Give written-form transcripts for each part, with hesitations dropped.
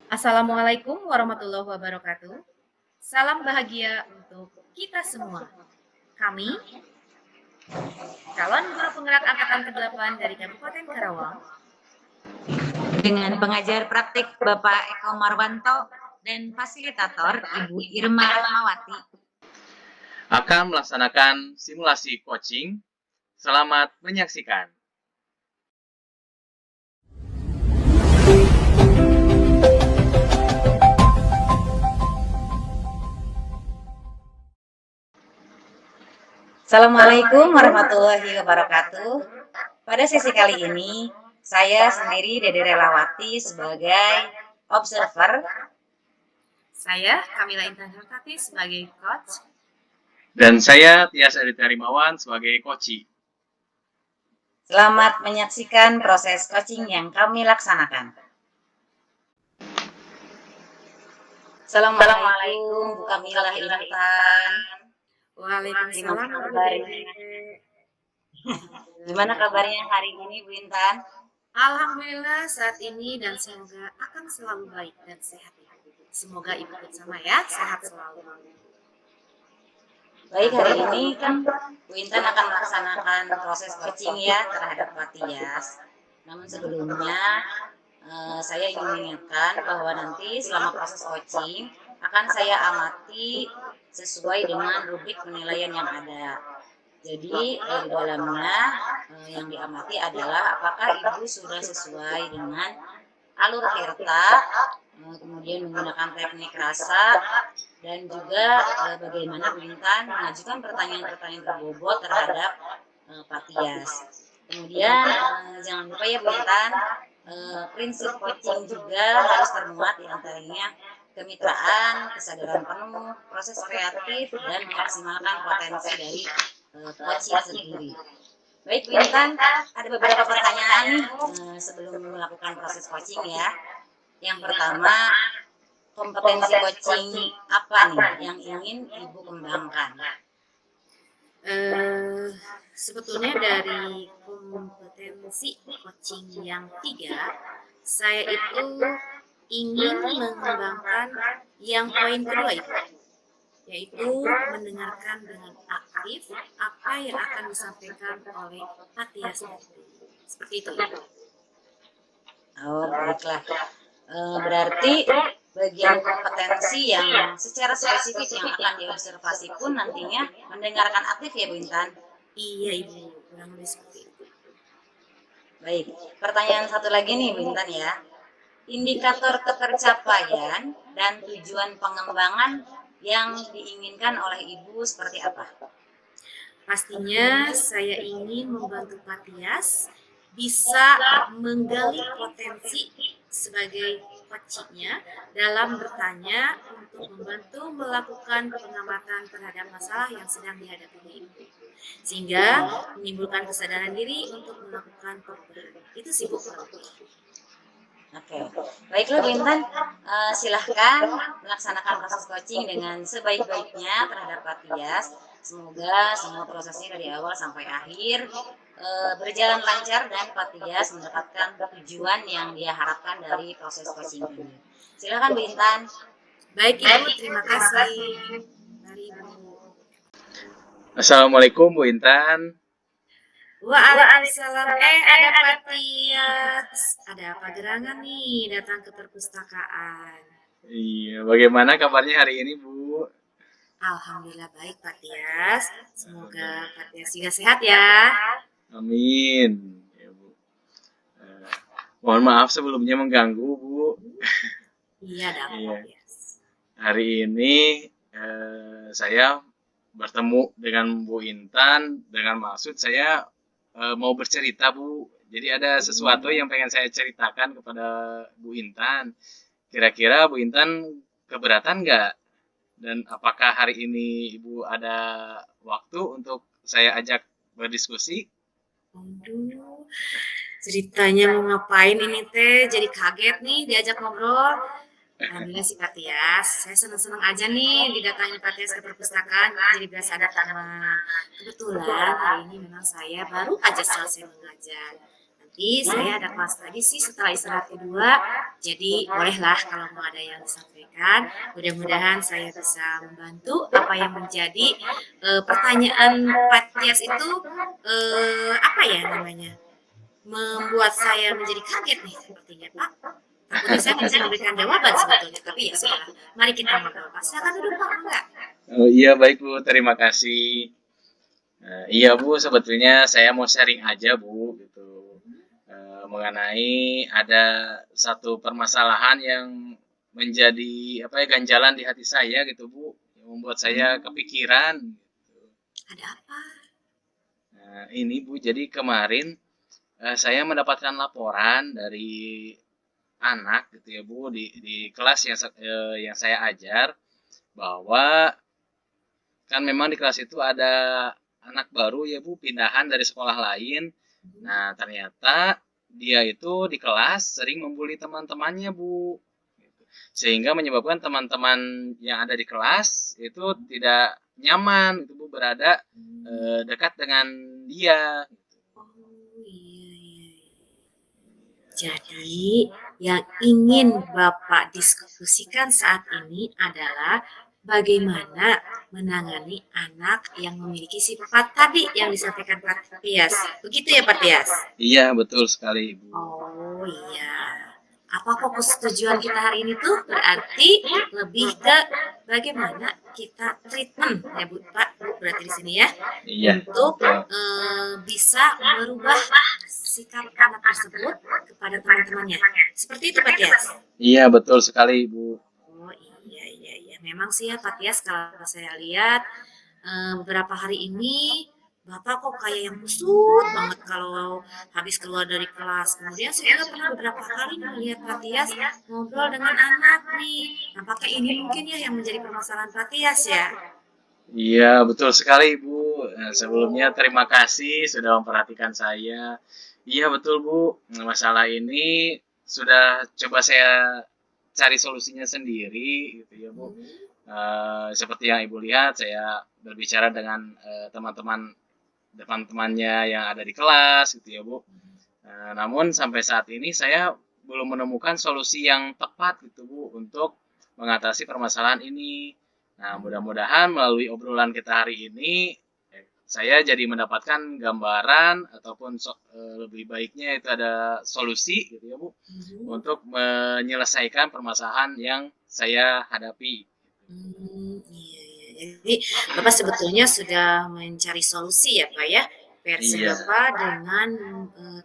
Assalamualaikum warahmatullahi wabarakatuh. Salam bahagia untuk kita semua. Kami, calon guru penggerak angkatan ke-8 dari Kabupaten Karawang, dengan pengajar praktik Bapak Eko Marwanto dan fasilitator Ibu Irma Rahmawati akan melaksanakan simulasi coaching. Selamat menyaksikan. Assalamualaikum warahmatullahi wabarakatuh. Pada sesi kali ini, saya sendiri Dede Relawati sebagai observer. saya Kamila Intan Hartati sebagai coach, Dan saya Tias Aditya Rimawan sebagai coachee. Selamat menyaksikan proses coaching yang kami laksanakan. Assalamualaikum Bu Kamila Intan. Waalaikumsalam. Gimana kabarnya hari ini Bu Intan? Alhamdulillah saat ini dan semoga akan selalu baik dan sehat. Semoga Ibu bersama ya, sehat selalu. Baik, hari ini kan Bu Intan akan melaksanakan proses coaching ya terhadap Pak Tias. Namun sebelumnya saya ingin mengingatkan bahwa nanti selama proses coaching akan saya amati sesuai dengan rubrik penilaian yang ada. Jadi di dalamnya yang diamati adalah apakah Ibu sudah sesuai dengan alur Herta, kemudian menggunakan teknik rasa, dan juga bagaimana Bu Intan mengajukan pertanyaan-pertanyaan berbobot terhadap Pak Tias. Kemudian jangan lupa ya Bu Intan, prinsip coaching juga harus termuat diantaranya kemitraan, kesadaran penuh, proses kreatif, dan memaksimalkan potensi dari coaching sendiri. Baik Bu Intan, ada beberapa pertanyaan nih sebelum melakukan proses coaching ya. Yang pertama, kompetensi coaching apa nih yang ingin Ibu kembangkan? Sebetulnya dari kompetensi coaching yang 3, saya itu ingin mengembangkan yang poin kedua itu, yaitu mendengarkan dengan aktif apa yang akan disampaikan oleh Pak Tias. Seperti itu. Oh, baiklah. Berarti bagian kompetensi yang secara spesifik yang akan diobservasi pun nantinya mendengarkan aktif ya Bu Intan? Iya Ibu, kurang lebih seperti itu. Baik, pertanyaan satu lagi nih Bu Intan ya. Indikator ketercapaian dan tujuan pengembangan yang diinginkan oleh Ibu seperti apa? Pastinya saya ingin membantu Pak Tias bisa menggali potensi sebagai coachingnya dalam bertanya untuk membantu melakukan pengamatan terhadap masalah yang sedang dihadapi Ibu, sehingga menimbulkan kesadaran diri untuk melakukan perubahan. Itu sih Bu. Oke, baiklah Bu Intan, silahkan melaksanakan proses coaching dengan sebaik-baiknya terhadap Pak Tias. Semoga semua prosesnya dari awal sampai akhir berjalan lancar dan Pak Tias mendapatkan tujuan yang dia harapkan dari proses coaching ini. Silahkan Bu Intan. Baik Ibu, terima kasih. Mari Bu. Assalamualaikum Bu Intan. Waalaikumsalam. Ada Pak Tias. Ada apa gerangan nih datang ke perpustakaan? Iya, bagaimana kabarnya hari ini Bu? Alhamdulillah baik Pak Tias. Semoga Pak Tias juga sehat ya. Amin. Ya, Bu. Mohon maaf sebelumnya mengganggu Bu. Iya dah Pak Tias. Hari ini saya bertemu dengan Bu Intan dengan maksud saya mau bercerita Bu. Jadi ada sesuatu yang pengen saya ceritakan kepada Bu Intan. Kira-kira Bu Intan keberatan nggak? Dan apakah hari ini Ibu ada waktu untuk saya ajak berdiskusi? Aduh, ceritanya mau ngapain ini teh? Jadi kaget nih diajak ngobrol. Alhamdulillah sih Pak Tias, saya senang-senang aja nih didatangi Pak Tias ke perpustakaan, jadi berasa ada teman. Kebetulan hari ini memang saya baru aja selesai mengajar. Nanti saya ada kelas lagi sih setelah istirahat kedua, jadi bolehlah kalau mau ada yang disampaikan. Mudah-mudahan saya bisa membantu apa yang menjadi pertanyaan Pak Tias itu apa ya namanya? Membuat saya menjadi kaget nih sepertinya Pak. Takutnya saya bisa memberikan jawaban sebetulnya, tapi ya sudah. Mari kita ngobrol Pak. Silakan duduk Pak, enggak? Oh iya baik Bu, terima kasih. Iya Bu, sebetulnya saya mau sharing aja Bu, gitu. Mengenai ada satu permasalahan yang menjadi apa ya ganjalan di hati saya gitu Bu, yang membuat saya kepikiran. Gitu. Ada apa? Ini Bu, jadi kemarin saya mendapatkan laporan dari anak gitu ya Bu di kelas yang saya ajar bahwa kan memang di kelas itu ada anak baru ya Bu pindahan dari sekolah lain. Nah, ternyata dia itu di kelas sering membuli teman-temannya Bu. Gitu. Sehingga menyebabkan teman-teman yang ada di kelas itu tidak nyaman itu Bu berada dekat dengan dia. Oh iya iya. Jadi yang ingin Bapak diskusikan saat ini adalah bagaimana menangani anak yang memiliki sifat tadi yang disampaikan Pak Tias. Begitu ya Pak Tias? Iya, betul sekali Bu. Oh iya. Apa fokus tujuan kita hari ini tuh berarti lebih ke bagaimana kita treatment ya Bu Pak Bu berarti di sini ya Iya, untuk betul. bisa merubah sikap anak tersebut kepada teman-temannya. Seperti itu Pak Tias. Iya, betul sekali Bu. Oh iya iya iya. Memang sih ya Pak Tias kalau saya lihat beberapa hari ini Bapak kok kayak yang kusut banget kalau habis keluar dari kelas. Kemudian saya juga pernah beberapa kali melihat Pak Tias ngobrol dengan anak nih. Nampaknya ini mungkin ya yang menjadi permasalahan Pak Tias ya. Iya, betul sekali, Bu. Sebelumnya terima kasih sudah memperhatikan saya. Iya, betul, Bu. Masalah ini sudah coba saya cari solusinya sendiri, gitu ya, Bu. Seperti yang Ibu lihat, saya berbicara dengan teman-temannya yang ada di kelas, gitu ya, Bu. Namun sampai saat ini saya belum menemukan solusi yang tepat, gitu, Bu, untuk mengatasi permasalahan ini. Nah, mudah-mudahan melalui obrolan kita hari ini, saya jadi mendapatkan gambaran ataupun lebih baiknya itu ada solusi gitu ya Bu, untuk menyelesaikan permasalahan yang saya hadapi. Iya, iya. Jadi Bapak sebetulnya sudah mencari solusi ya Pak ya, versi Iya, Bapak dengan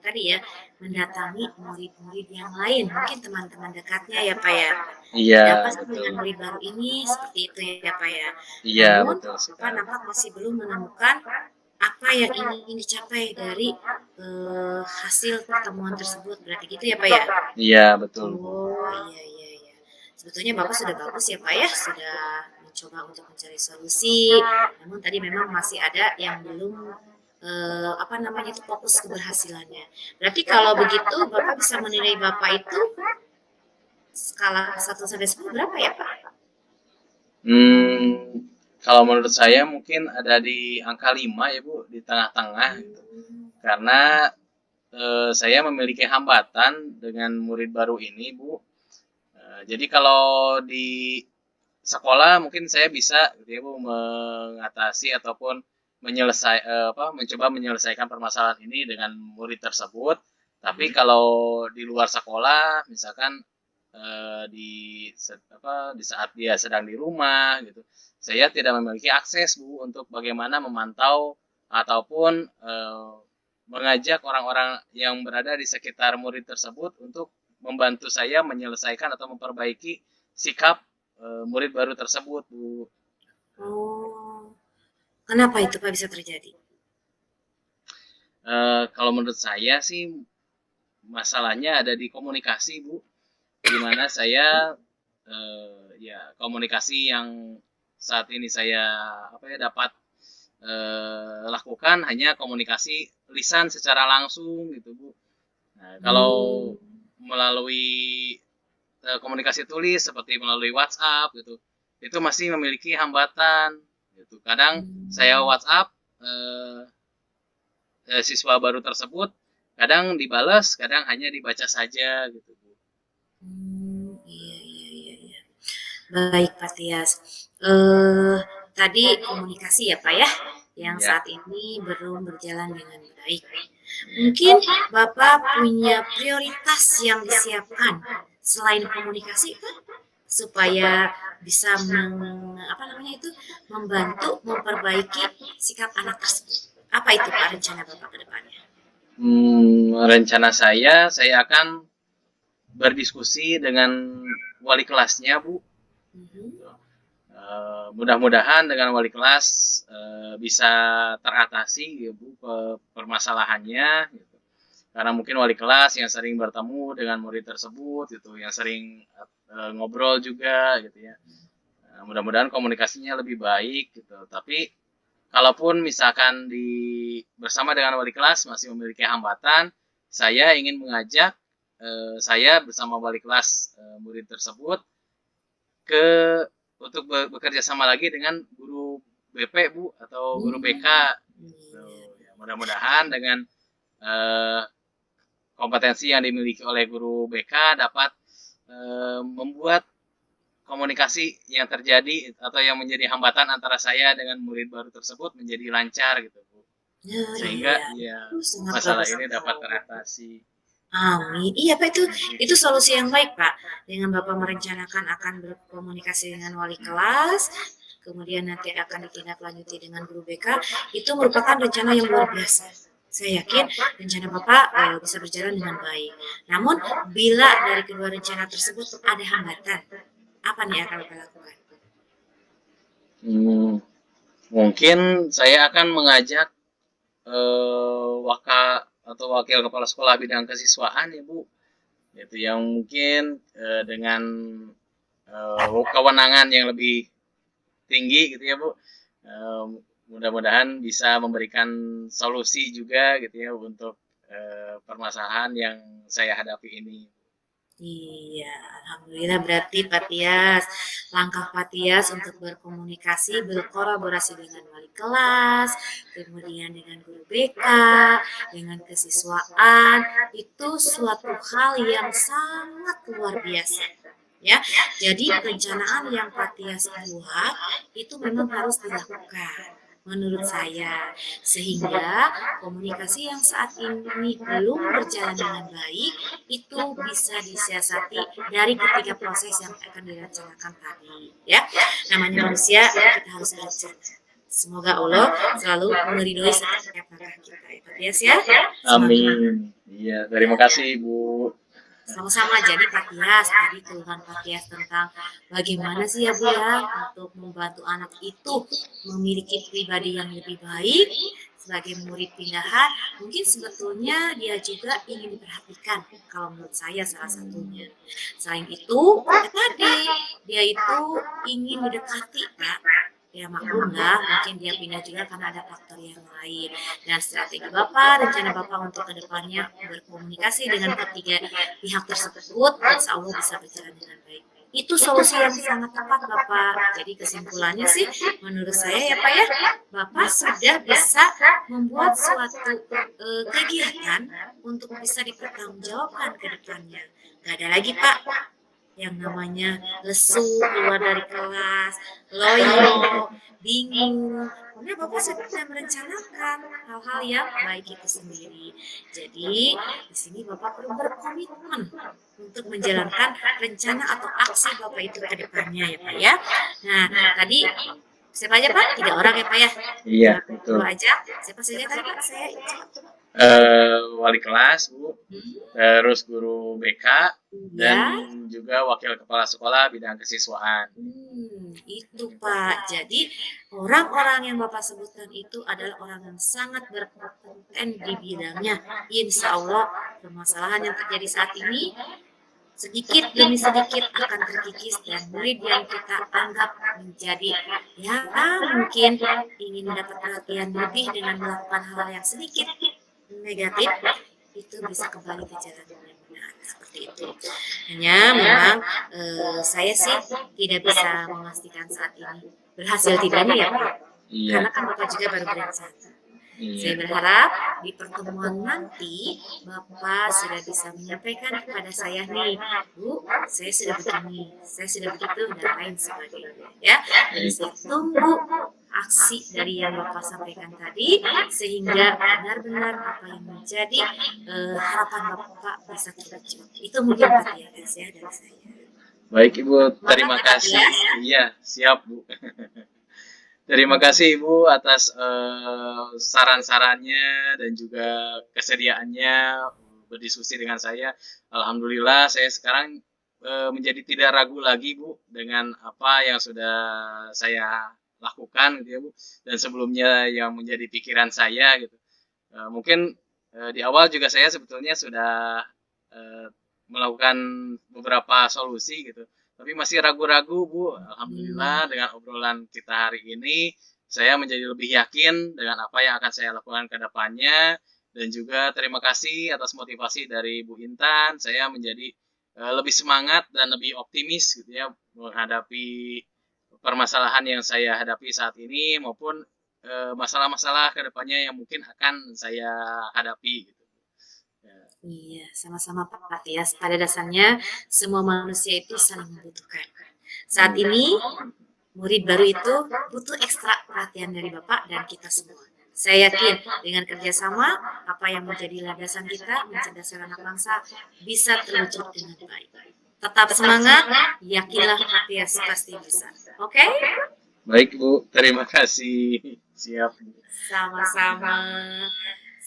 tadi ya mendatangi murid-murid yang lain, mungkin teman-teman dekatnya ya Pak ya. iya Ada apa sih betul. dengan murid baru ini seperti itu ya Pak ya. Iya Namun betul Bapak sekali. nampak masih belum menemukan apa yang ingin dicapai dari hasil pertemuan tersebut. Berarti gitu ya Pak ya. Iya betul Bu. Oh, iya iya iya. Sebetulnya Bapak sudah bagus ya Pak ya, sudah mencoba untuk mencari solusi. Namun tadi memang masih ada yang belum apa namanya itu fokus keberhasilannya. Berarti kalau begitu Bapak bisa menilai Bapak itu skala 1 sampai 10 berapa ya Pak? Hmm, kalau menurut saya mungkin ada di angka 5 ya Bu, di tengah-tengah gitu. Karena saya memiliki hambatan dengan murid baru ini Bu. Jadi kalau di sekolah mungkin saya bisa gitu ya Bu mengatasi ataupun mencoba menyelesaikan permasalahan ini dengan murid tersebut. Tapi kalau di luar sekolah misalkan di saat dia sedang di rumah gitu, saya tidak memiliki akses Bu untuk bagaimana memantau ataupun mengajak orang-orang yang berada di sekitar murid tersebut untuk membantu saya menyelesaikan atau memperbaiki sikap murid baru tersebut, Bu. Oh, kenapa itu Pak bisa terjadi? Kalau menurut saya sih masalahnya ada di komunikasi, Bu. Di mana saya ya komunikasi yang saat ini saya dapat lakukan hanya komunikasi lisan secara langsung gitu, Bu. Nah, kalau Hmm. melalui komunikasi tulis seperti melalui WhatsApp gitu, itu masih memiliki hambatan gitu. Kadang saya WhatsApp siswa baru tersebut, kadang dibalas, kadang hanya dibaca saja gitu Bu. Iya, iya, iya, iya. Baik, Pak Tias. Tadi komunikasi ya, Pak ya, yang Ya. saat ini belum berjalan dengan baik. Mungkin Bapak punya prioritas yang disiapkan selain komunikasi, Pak, supaya bisa membantu memperbaiki sikap anak tersebut. Apa itu Pak rencana Bapak ke depannya? Rencana saya akan berdiskusi dengan wali kelasnya Bu. Mudah-mudahan dengan wali kelas bisa teratasi ya Bu permasalahannya gitu. Karena mungkin wali kelas yang sering bertemu dengan murid tersebut gitu, yang sering ngobrol juga gitu ya. Mudah-mudahan komunikasinya lebih baik gitu. Tapi kalaupun misalkan bersama dengan wali kelas masih memiliki hambatan, saya ingin mengajak saya bersama wali kelas murid tersebut untuk bekerja sama lagi dengan guru BP Bu atau guru BK. Ya, mudah-mudahan dengan kompetensi yang dimiliki oleh guru BK dapat membuat komunikasi yang terjadi atau yang menjadi hambatan antara saya dengan murid baru tersebut menjadi lancar gitu Bu. Sehingga ya masalah ini dapat teratasi. Amin. Iya Pak, itu solusi yang baik Pak. Dengan Bapak merencanakan akan berkomunikasi dengan wali kelas, kemudian nanti akan ditindaklanjuti dengan guru BK, itu merupakan rencana yang luar biasa. Saya yakin rencana Bapak bisa berjalan dengan baik. Namun bila dari kedua rencana tersebut ada hambatan, apa nih yang akan Bapak lakukan? Mungkin saya akan mengajak wakil kepala sekolah bidang kesiswaan ya Bu, itu yang mungkin dengan kewenangan yang lebih tinggi gitu ya Bu, mudah-mudahan bisa memberikan solusi juga gitu ya untuk permasalahan yang saya hadapi ini. Iya, alhamdulillah berarti Pak Tias, langkah Pak Tias untuk berkomunikasi, berkolaborasi dengan wali kelas, kemudian dengan guru BK, dengan kesiswaan, itu suatu hal yang sangat luar biasa. Ya, jadi perencanaan yang Pak Tias buat itu memang harus dilakukan menurut saya, sehingga komunikasi yang saat ini belum berjalan dengan baik itu bisa disiasati dari ketiga proses yang akan direncanakan tadi ya. Namanya manusia, kita harus berencana. Semoga Allah selalu meridhoi setiap langkah kita ya Pak Tias ya. Amin. Iya, terima kasih Bu. Sama-sama. Jadi Pak Tias, tadi keluhan Pak Tias tentang bagaimana sih ya Bu ya untuk membantu anak itu memiliki pribadi yang lebih baik sebagai murid pindahan, mungkin sebetulnya dia juga ingin diperhatikan kalau menurut saya salah satunya. Selain itu, ya tadi dia itu ingin mendekati Pak. Ya maklum lah, mungkin dia pindah juga karena ada faktor yang lain. Dan strategi Bapak, rencana Bapak untuk kedepannya berkomunikasi dengan ketiga pihak tersebut, insya Allah bisa berjalan dengan baik. Itu solusi yang sangat tepat Bapak. Jadi kesimpulannya sih, menurut saya ya Pak ya, Bapak sudah bisa membuat suatu kegiatan untuk bisa dipertanggungjawabkan ke depannya. Gak ada lagi Pak yang namanya lesu keluar dari kelas, loyo, bingung. Karena Bapak sudah merencanakan hal-hal yang baik itu sendiri. Jadi di sini Bapak perlu berkomitmen untuk menjalankan rencana atau aksi Bapak itu ke depannya ya Pak ya. Nah tadi siapa aja Pak? 3 orang ya Pak ya? Iya betul. Aja. Siapa saja tadi Pak? Saya wali kelas Bu, terus guru BK dan juga wakil kepala sekolah bidang kesiswaan. Itu Pak. Jadi orang-orang yang Bapak sebutkan itu adalah orang yang sangat berkompeten di bidangnya. Insya Allah permasalahan yang terjadi saat ini sedikit demi sedikit akan terkikis dan murid yang kita anggap menjadi ya mungkin ingin mendapat perhatian lebih dengan melakukan hal yang sedikit negatif itu bisa kembali ke jalan yang benar. seperti itu. Hanya memang saya sih tidak bisa memastikan saat ini berhasil tidaknya ya Pak. Iya, Karena kan Bapak juga baru berencana. Saya iya. berharap di pertemuan nanti Bapak sudah bisa menyampaikan kepada saya nih, Bu, saya sudah begini, saya sudah begitu dan lain sebagainya ya. Jadi Baik. saya tunggu aksi dari yang Bapak sampaikan tadi sehingga benar-benar apa yang menjadi harapan Bapak bisa terwujud. Itu mungkin Pak Tias ya dari saya. Baik Ibu, terima Semangat ya Pak kasih. Tias. Iya, siap Bu. Terima kasih Ibu atas saran-sarannya dan juga kesediaannya berdiskusi dengan saya. Alhamdulillah saya sekarang menjadi tidak ragu lagi Bu dengan apa yang sudah saya lakukan gitu ya Bu. Dan sebelumnya yang menjadi pikiran saya gitu. Mungkin di awal juga saya sebetulnya sudah melakukan beberapa solusi gitu. Tapi masih ragu-ragu Bu. Alhamdulillah dengan obrolan kita hari ini saya menjadi lebih yakin dengan apa yang akan saya lakukan ke depannya dan juga terima kasih atas motivasi dari Bu Intan. Saya menjadi lebih semangat dan lebih optimis gitu ya menghadapi permasalahan yang saya hadapi saat ini maupun masalah-masalah ke depannya yang mungkin akan saya hadapi gitu. Ya. Iya, sama-sama Pak Tias. Pada dasarnya semua manusia itu saling membutuhkan. Saat ini murid baru itu butuh ekstra perhatian dari Bapak dan kita semua. Saya yakin dengan kerjasama apa yang menjadi landasan kita mencerdaskan anak bangsa bisa terwujud dengan baik. Tetap semangat, yakinlah Pak Tias pasti bisa. Oke? Baik Bu, terima kasih. Siap. Sama-sama.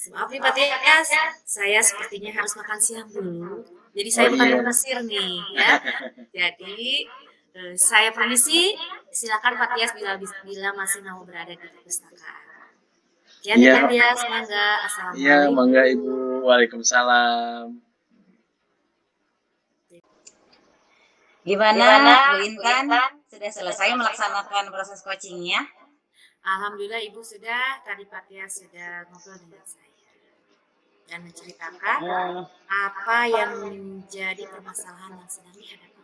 Maaf nih Pak Tias, saya sepertinya harus makan siang dulu. Jadi saya Oh bukan iya. Mesir nih ya. Jadi saya permisi, silakan Pak Tias bila masih mau berada di perpustakaan. Ya, Iya. Pak Tias, mangga. Iya, Assalamualaikum. mangga Ibu. Waalaikumsalam. Gimana Bu Intan? Sudah selesai melaksanakan proses coachingnya? Alhamdulillah Ibu sudah, tadi Pak Tias sudah ngobrol dengan saya dan menceritakan apa yang menjadi permasalahan yang sedang dihadapi.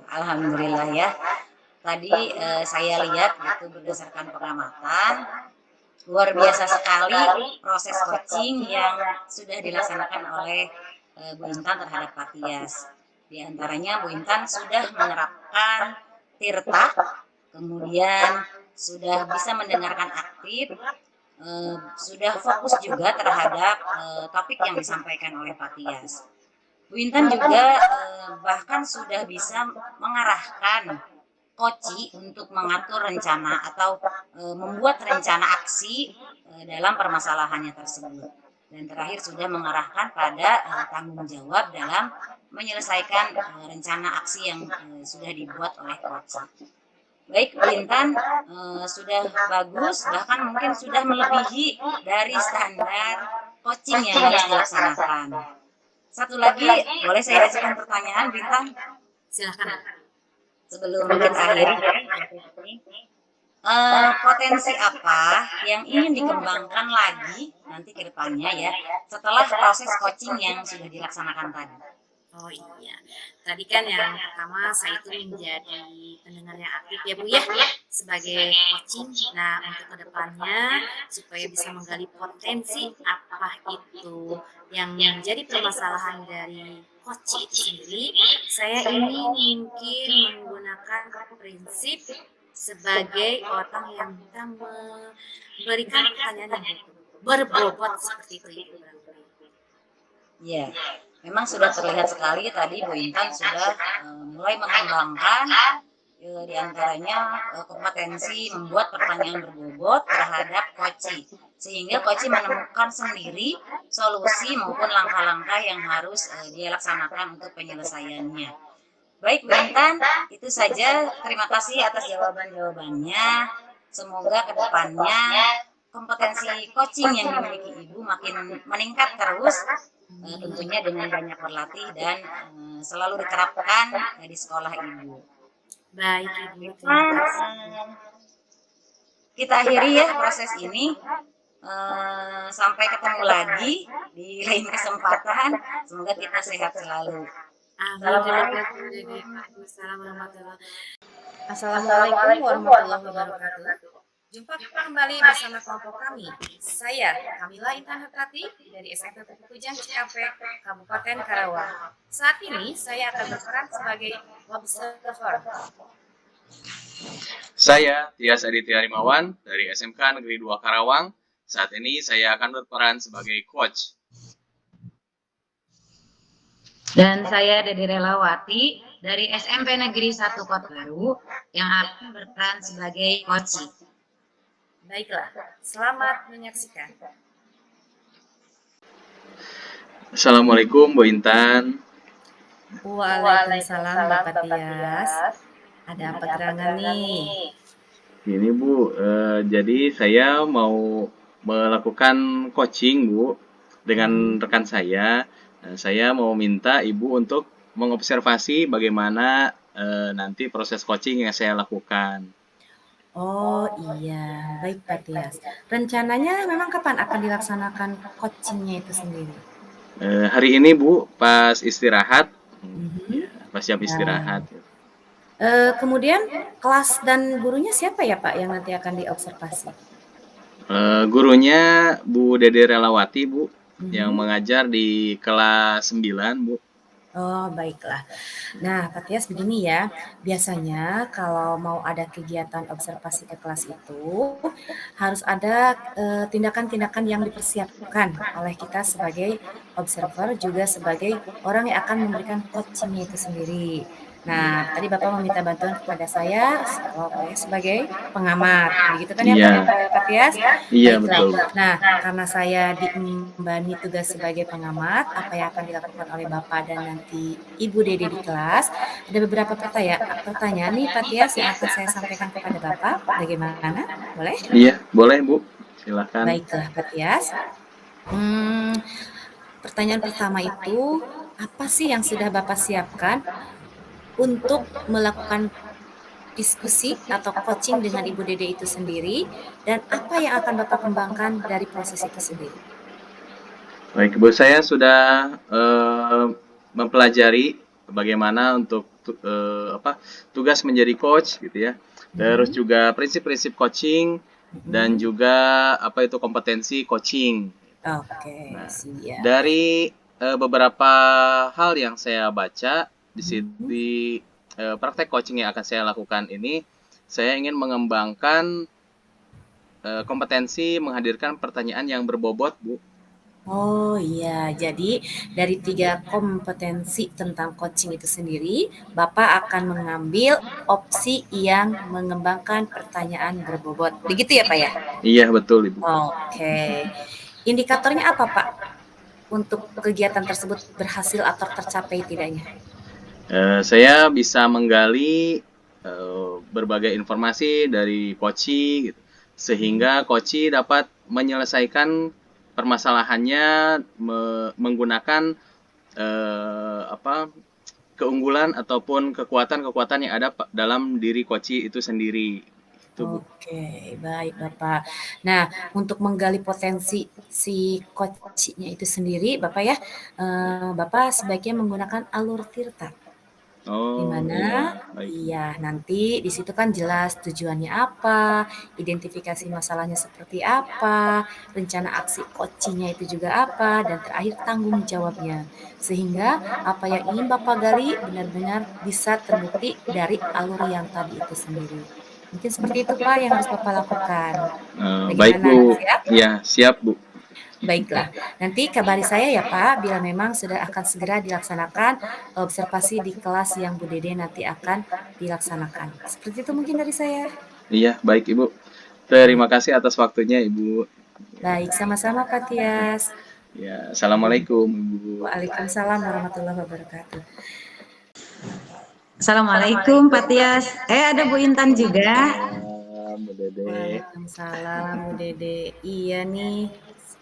Alhamdulillah ya. Tadi saya lihat gitu berdasarkan pengamatan, luar biasa sekali proses coaching yang sudah dilaksanakan oleh Bu Intan terhadap Pak Tias. Di antaranya Bu Intan sudah menerapkan tirta, kemudian sudah bisa mendengarkan aktif, sudah fokus juga terhadap topik yang disampaikan oleh Pak Tias. Bu Intan juga bahkan sudah bisa mengarahkan koci untuk mengatur rencana atau membuat rencana aksi dalam permasalahannya tersebut. Dan terakhir sudah mengarahkan pada tanggung jawab dalam menyelesaikan rencana aksi yang sudah dibuat oleh koci. Baik Bu Intan, sudah bagus, bahkan mungkin sudah melebihi dari standar coaching yang harus dilaksanakan. Satu lagi, boleh saya ajukan pertanyaan, Bintang? Silahkan. Sebelum kita akhiri. Potensi apa yang ingin dikembangkan lagi nanti ke depannya ya, setelah proses coaching yang sudah dilaksanakan tadi? Oh iya, tadi kan yang pertama saya itu menjadi pendengar yang aktif ya Bu ya, sebagai coaching. Nah untuk kedepannya supaya bisa menggali potensi apa itu yang menjadi permasalahan dari coach itu sendiri, saya ingin mungkin menggunakan prinsip sebagai orang yang bisa memberikan pertanyaan yang berbobot seperti itu Ibu. Ya, memang sudah terlihat sekali tadi Bu Intan sudah mulai mengembangkan di antaranya kompetensi membuat pertanyaan berbobot terhadap koci, sehingga koci menemukan sendiri solusi maupun langkah-langkah yang harus dia laksanakan untuk penyelesaiannya. Baik Bu Intan, itu saja. Terima kasih atas jawaban-jawabannya. Semoga kedepannya kompetensi coaching yang dimiliki Ibu makin meningkat terus, tentunya dengan banyak berlatih dan selalu diterapkan di sekolah Ibu. Baik Ibu, terima kasih. Kita akhiri ya proses ini. Sampai ketemu lagi di di lain kesempatan. Semoga kita sehat selalu. Amin. Terima kasih Bu Dede. Waalaikumsalam warahmatullahi wabarakatuh. Assalamualaikum warahmatullahi wabarakatuh. Jumpa kembali bersama kelompok kami. Saya Kamila Intan Hatrati dari SMP Kujang Cikampek, Kabupaten Karawang. Saat ini saya akan berperan sebagai observer. Saya Tias Aditya Rimawan dari SMK Negeri 2 Karawang. Saat ini saya akan berperan sebagai coach. Dan saya Dede Relawati dari SMP Negeri 1 Kota Baru yang akan berperan sebagai coach. Baiklah, selamat menyaksikan. Assalamualaikum Bu Intan. Waalaikumsalam Bapak Tias. Ada apa gerangan nih? Ini Bu, jadi saya mau melakukan coaching Bu dengan rekan saya. Saya mau minta Ibu untuk mengobservasi bagaimana nanti proses coaching yang saya lakukan. Oh iya, baik Pak Tias. Rencananya memang kapan akan dilaksanakan coachingnya itu sendiri? Hari ini Bu, pas istirahat, Mhm. pas jam istirahat. Kemudian kelas dan gurunya siapa ya Pak yang nanti akan diobservasi? Gurunya Bu Dede Relawati Bu, yang Mhm. mengajar di kelas 9 Bu. Oh baiklah. Nah Pak Tias begini ya, biasanya kalau mau ada kegiatan observasi ke kelas itu harus ada tindakan-tindakan yang dipersiapkan oleh kita sebagai observer juga sebagai orang yang akan memberikan coachingnya itu sendiri. Nah, tadi Bapak meminta bantuan kepada saya sebagai pengamat, begitu kan ya Iya. Pak Tias? Iya Baiklah. betul. Nah, karena saya diembani tugas sebagai pengamat, apa yang akan dilakukan oleh Bapak dan nanti Ibu Dede di kelas, ada beberapa pertanyaan nih Pak Tias yang akan saya sampaikan kepada Bapak. Bagaimana? Boleh? Iya, boleh Bu. Silakan. Baiklah Pak Tias. Pertanyaan pertama itu, apa sih yang sudah Bapak siapkan untuk melakukan diskusi atau coaching dengan Ibu Dede itu sendiri, dan apa yang akan Bapak kembangkan dari proses itu sendiri? Baik Bu, saya sudah mempelajari bagaimana untuk tugas menjadi coach gitu ya. Terus juga prinsip-prinsip coaching dan juga apa itu kompetensi coaching. Oke, Nah, siap. dari beberapa hal yang saya baca di praktek coaching yang akan saya lakukan ini, saya ingin mengembangkan kompetensi menghadirkan pertanyaan yang berbobot, Bu. Oh iya, jadi dari 3 kompetensi tentang coaching itu sendiri, Bapak akan mengambil opsi yang mengembangkan pertanyaan berbobot. Begitu ya, Pak ya? Iya, betul, Ibu. Oke. Indikatornya apa, Pak? Untuk kegiatan tersebut berhasil atau tercapai tidaknya? Saya bisa menggali berbagai informasi dari coaching, gitu, sehingga coaching dapat menyelesaikan permasalahannya menggunakan keunggulan ataupun kekuatan-kekuatan yang ada dalam diri coaching itu sendiri. Itu, Bu. Oke, baik Bapak. Nah, untuk menggali potensi si coachnya itu sendiri, Bapak ya, Bapak sebaiknya menggunakan alur tirta. Di Oh, mana iya, baik. iya, nanti di situ kan jelas tujuannya apa, identifikasi masalahnya seperti apa, rencana aksi coaching-nya itu juga apa, dan terakhir tanggung jawabnya. Sehingga apa yang ingin Bapak gali benar-benar bisa terbukti dari alur yang tadi itu sendiri. Mungkin seperti itu Pak yang harus Bapak lakukan. Baik Bagaimana? Bu, Siap? ya siap Bu. Baiklah, nanti kabari saya ya Pak bila memang sudah akan segera dilaksanakan observasi di kelas yang Bu Dede nanti akan dilaksanakan. Seperti itu mungkin dari saya. Iya, baik Ibu. Terima kasih atas waktunya Ibu. Baik, sama-sama Pak Tias. Ya, Assalamualaikum Ibu. Waalaikumsalam warahmatullahi wabarakatuh. Assalamualaikum Pak Tias. Ada Bu Intan juga. Bu Dede. Waalaikumsalam Bu Dede. Iya nih,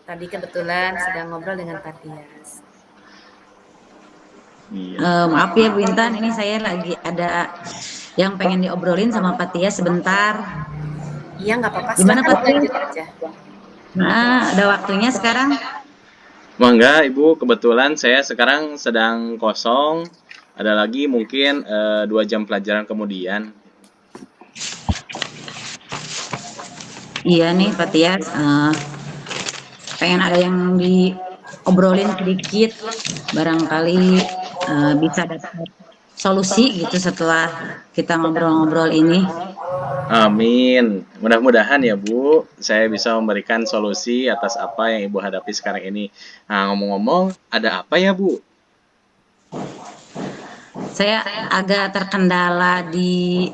tadi kebetulan sedang ngobrol dengan Pak Tias. Iya. Maaf ya Bu Intan, ini saya lagi ada yang pengen diobrolin sama Pak Tias sebentar. Iya nggak apa-apa. Gimana Pak Silakan Tias? lanjut aja. Nah, ada waktunya sekarang. Mangga Ibu, kebetulan saya sekarang sedang kosong. Ada lagi mungkin 2 jam pelajaran kemudian. Iya nih Pak Tias, pengen ada yang diobrolin sedikit, barangkali bisa dapat solusi gitu setelah kita ngobrol-ngobrol ini. Amin. Mudah-mudahan ya Bu, saya bisa memberikan solusi atas apa yang Ibu hadapi sekarang ini. Nah, ngomong-ngomong, ada apa ya Bu? Saya agak terkendala di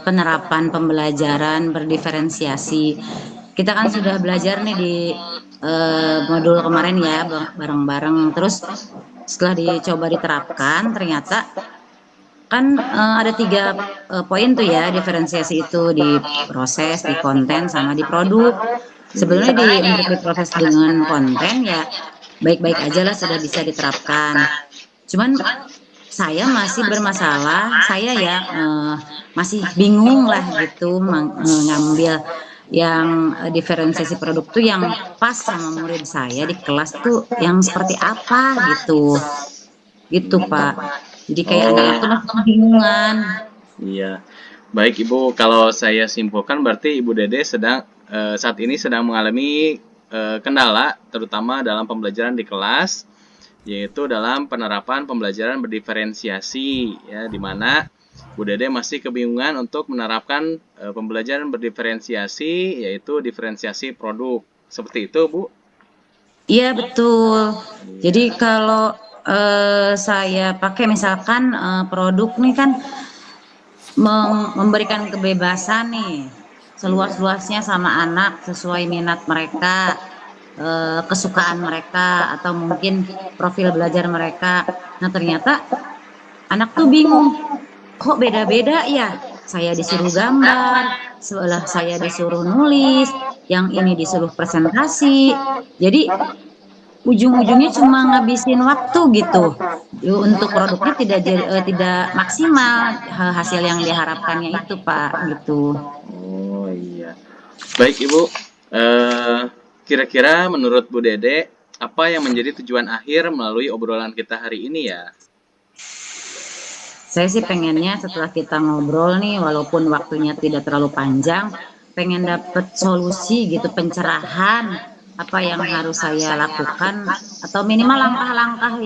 penerapan pembelajaran berdiferensiasi. Kita kan sudah belajar nih di modul kemarin ya bareng-bareng. Terus setelah dicoba diterapkan, ternyata kan ada 3 poin tuh ya diferensiasi itu di proses, di konten, sama di produk. Sebenarnya untuk diproses dengan konten ya baik-baik aja lah sudah bisa diterapkan. Cuman saya masih bermasalah, saya ya masih bingung lah gitu mengambil yang diferensiasi produk tuh yang pas sama murid saya di kelas tuh yang seperti apa gitu. Gitu, Pak. Jadi kayak anak-anak Oh, tuh masih kebingungan. iya. Baik Ibu, kalau saya simpulkan berarti Ibu Dede saat ini sedang mengalami kendala terutama dalam pembelajaran di kelas, yaitu dalam penerapan pembelajaran berdiferensiasi ya, di mana Bu Dede masih kebingungan untuk menerapkan pembelajaran berdiferensiasi, yaitu diferensiasi produk. Seperti itu, Bu? Iya, betul. Jadi Iya. kalau saya pakai misalkan produk nih kan memberikan kebebasan nih Iya. seluas-luasnya sama anak sesuai minat mereka, kesukaan mereka atau mungkin profil belajar mereka. Nah, ternyata anak tuh bingung, kok beda-beda ya? Saya disuruh gambar, sebelah saya disuruh nulis, yang ini disuruh presentasi. Jadi ujung-ujungnya cuma ngabisin waktu gitu. Untuk produknya tidak maksimal hasil yang diharapkannya itu, Pak, gitu. Oh iya. Baik Ibu, eh, kira-kira menurut Bu Dede, apa yang menjadi tujuan akhir melalui obrolan kita hari ini ya? Saya sih pengennya setelah kita ngobrol nih, walaupun waktunya tidak terlalu panjang, pengen dapet solusi gitu, pencerahan apa yang harus saya lakukan atau minimal langkah-langkah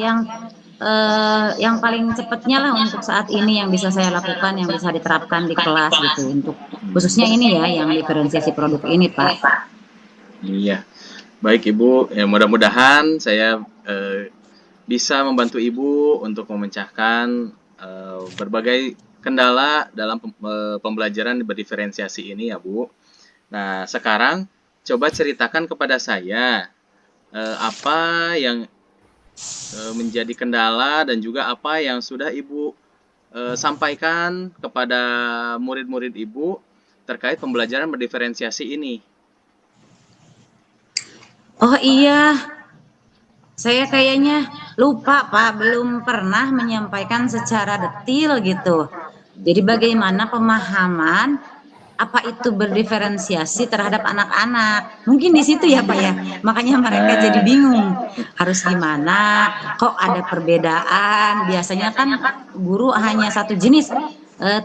yang paling cepatnya lah untuk saat ini yang bisa saya lakukan, yang bisa diterapkan di kelas gitu, untuk khususnya ini ya, yang diferensiasi produk ini, Pak. Iya. Baik Ibu, ya mudah-mudahan saya bisa membantu Ibu untuk memecahkan berbagai kendala dalam pembelajaran berdiferensiasi ini ya Bu. Nah, sekarang coba ceritakan kepada saya apa yang menjadi kendala dan juga apa yang sudah Ibu sampaikan kepada murid-murid Ibu terkait pembelajaran berdiferensiasi ini. Oh iya, saya kayaknya lupa Pak, belum pernah menyampaikan secara detil gitu. Jadi bagaimana pemahaman apa itu berdiferensiasi terhadap anak-anak. Mungkin di situ ya Pak ya. Makanya mereka jadi Nah, bingung. Harus gimana? Kok ada perbedaan? Biasanya kan guru hanya satu jenis.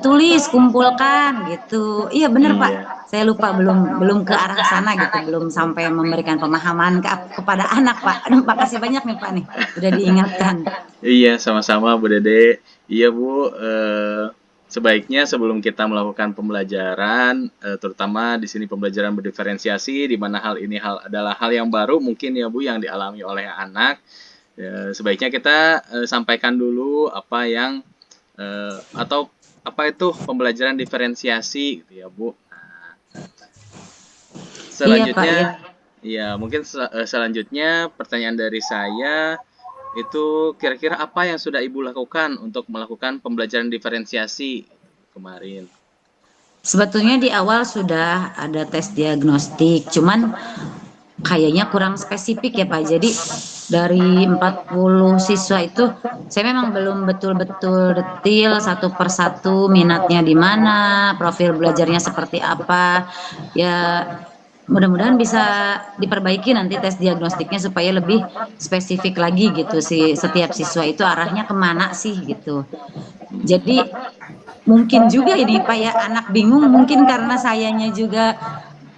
Tulis, kumpulkan gitu. Iya bener Pak. iya. Saya lupa belum ke arah sana gitu, belum sampai memberikan pemahaman kepada anak Pak. Aduh, makasih banyak nih Pak nih, udah diingatkan. Iya, sama-sama Bu Dede. Iya Bu, sebaiknya sebelum kita melakukan pembelajaran, terutama di sini pembelajaran berdiferensiasi, di mana hal ini adalah hal yang baru mungkin ya Bu yang dialami oleh anak. Ya, sebaiknya kita sampaikan dulu apa yang atau apa itu pembelajaran diferensiasi gitu ya Bu. Iya Pak ya. Selanjutnya, ya mungkin selanjutnya pertanyaan dari saya itu kira-kira apa yang sudah Ibu lakukan untuk melakukan pembelajaran diferensiasi kemarin? Sebetulnya di awal sudah ada tes diagnostik, cuman kayaknya kurang spesifik ya Pak. Jadi dari 40 siswa itu saya memang belum betul-betul detil satu persatu minatnya di mana, profil belajarnya seperti apa. Ya mudah-mudahan bisa diperbaiki nanti tes diagnostiknya supaya lebih spesifik lagi gitu sih, setiap siswa itu arahnya kemana sih gitu. Jadi mungkin juga ini Pak ya anak bingung mungkin karena sayanya juga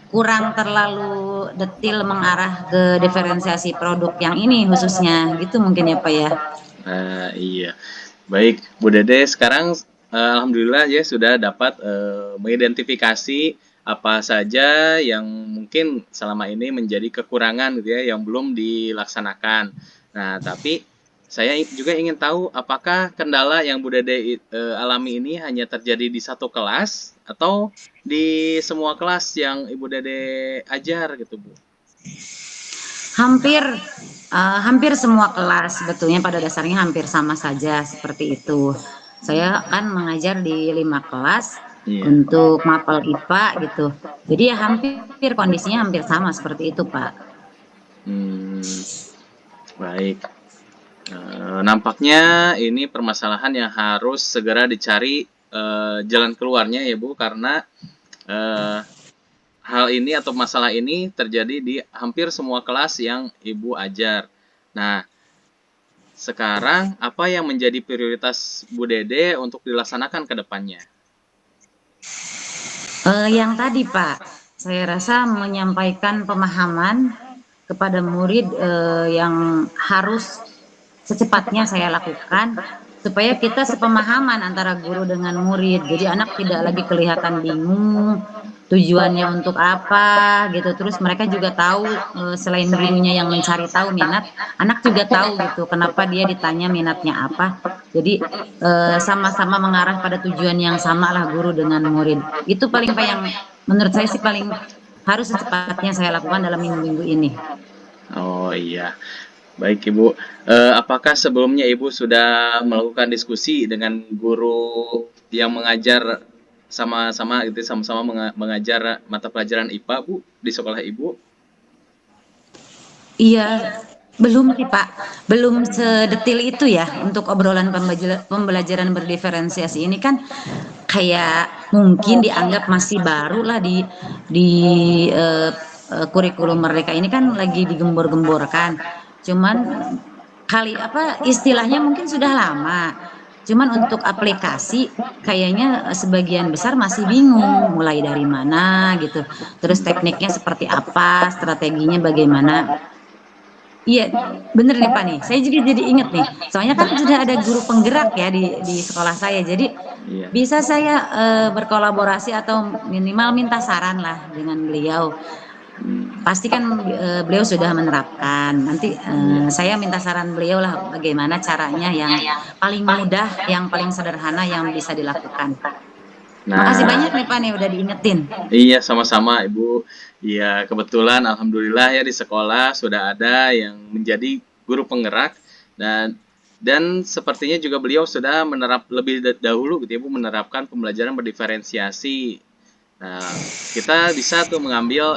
kurang terlalu detil mengarah ke diferensiasi produk yang ini khususnya gitu mungkin ya Pak ya. Nah, iya. Baik, Bu Dede, sekarang alhamdulillah ya sudah dapat mengidentifikasi apa saja yang mungkin selama ini menjadi kekurangan gitu ya yang belum dilaksanakan. Nah, tapi saya juga ingin tahu apakah kendala yang Bu Dede alami ini hanya terjadi di satu kelas atau di semua kelas yang Ibu Dede ajar gitu, Bu? Hampir hampir semua kelas sebetulnya pada dasarnya hampir sama saja seperti itu. Saya kan mengajar di 5 kelas Iya. untuk mapel IPA gitu. Jadi ya hampir kondisinya hampir sama seperti itu, Pak. Hmm, baik. Nampaknya ini permasalahan yang harus segera dicari jalan keluarnya ya Bu, karena eh, hal ini atau masalah ini terjadi di hampir semua kelas yang Ibu ajar. Nah, sekarang apa yang menjadi prioritas Bu Dede untuk dilaksanakan ke depannya? Yang tadi Pak, saya rasa menyampaikan pemahaman kepada murid yang harus secepatnya saya lakukan supaya kita sepemahaman antara guru dengan murid. Jadi anak tidak lagi kelihatan bingung tujuannya untuk apa gitu. Terus mereka juga tahu selain gurunya yang mencari tahu minat, anak juga tahu gitu kenapa dia ditanya minatnya apa. Jadi sama-sama mengarah pada tujuan yang sama lah guru dengan murid. Itu paling Pak yang menurut saya sih paling harus secepatnya saya lakukan dalam minggu-minggu ini. Oh iya, baik Ibu. Apakah sebelumnya Ibu sudah melakukan diskusi dengan guru yang mengajar sama-sama gitu, sama-sama mengajar mata pelajaran IPA, Bu, di sekolah Ibu? Iya, belum sih Pak, belum sedetil itu ya untuk obrolan pembelajaran berdiferensiasi ini kan kayak mungkin dianggap masih baru lah di eh, kurikulum mereka ini kan lagi digembor-gemborkan. Cuman kali apa istilahnya mungkin sudah lama. Cuman untuk aplikasi kayaknya sebagian besar masih bingung mulai dari mana gitu. Terus tekniknya seperti apa, strateginya bagaimana. Iya, bener nih Pak nih. Saya juga jadi inget nih. Soalnya kan sudah ada guru penggerak ya di sekolah saya. Jadi Iya. bisa saya berkolaborasi atau minimal minta saran lah dengan beliau. Pasti kan beliau sudah menerapkan. Nanti Iya. saya minta saran beliau lah bagaimana caranya yang paling mudah, yang paling sederhana yang bisa dilakukan. Makasih banyak Nah, nih Pak nih udah diingetin. iya sama-sama Ibu. Iya, kebetulan alhamdulillah ya di sekolah sudah ada yang menjadi guru penggerak dan sepertinya juga beliau sudah lebih dahulu gitu ya Bu menerapkan pembelajaran berdiferensiasi. Nah, kita bisa tuh mengambil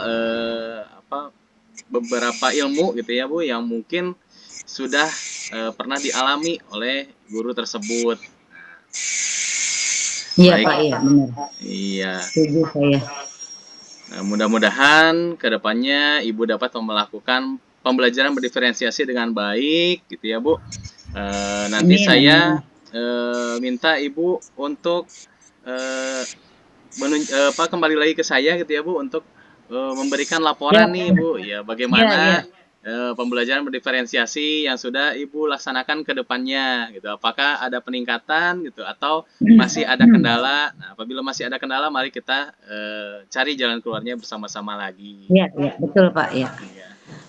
beberapa ilmu gitu ya Bu yang mungkin sudah pernah dialami oleh guru tersebut. Iya Baik, Pak, iya benar. iya. Setuju saya. Nah, mudah-mudahan kedepannya Ibu dapat melakukan pembelajaran berdiferensiasi dengan baik, gitu ya Bu. Nanti Amin, saya amin. minta Ibu untuk eh, kembali lagi ke saya, gitu ya Bu, untuk memberikan laporan Siap. nih Bu, ya Iya, iya. bagaimana pembelajaran berdiferensiasi yang sudah Ibu laksanakan ke depannya, gitu. Apakah ada peningkatan, gitu, atau masih ada kendala? Nah, apabila masih ada kendala, mari kita cari jalan keluarnya bersama-sama lagi. Iya, iya, betul Pak, ya. Iya.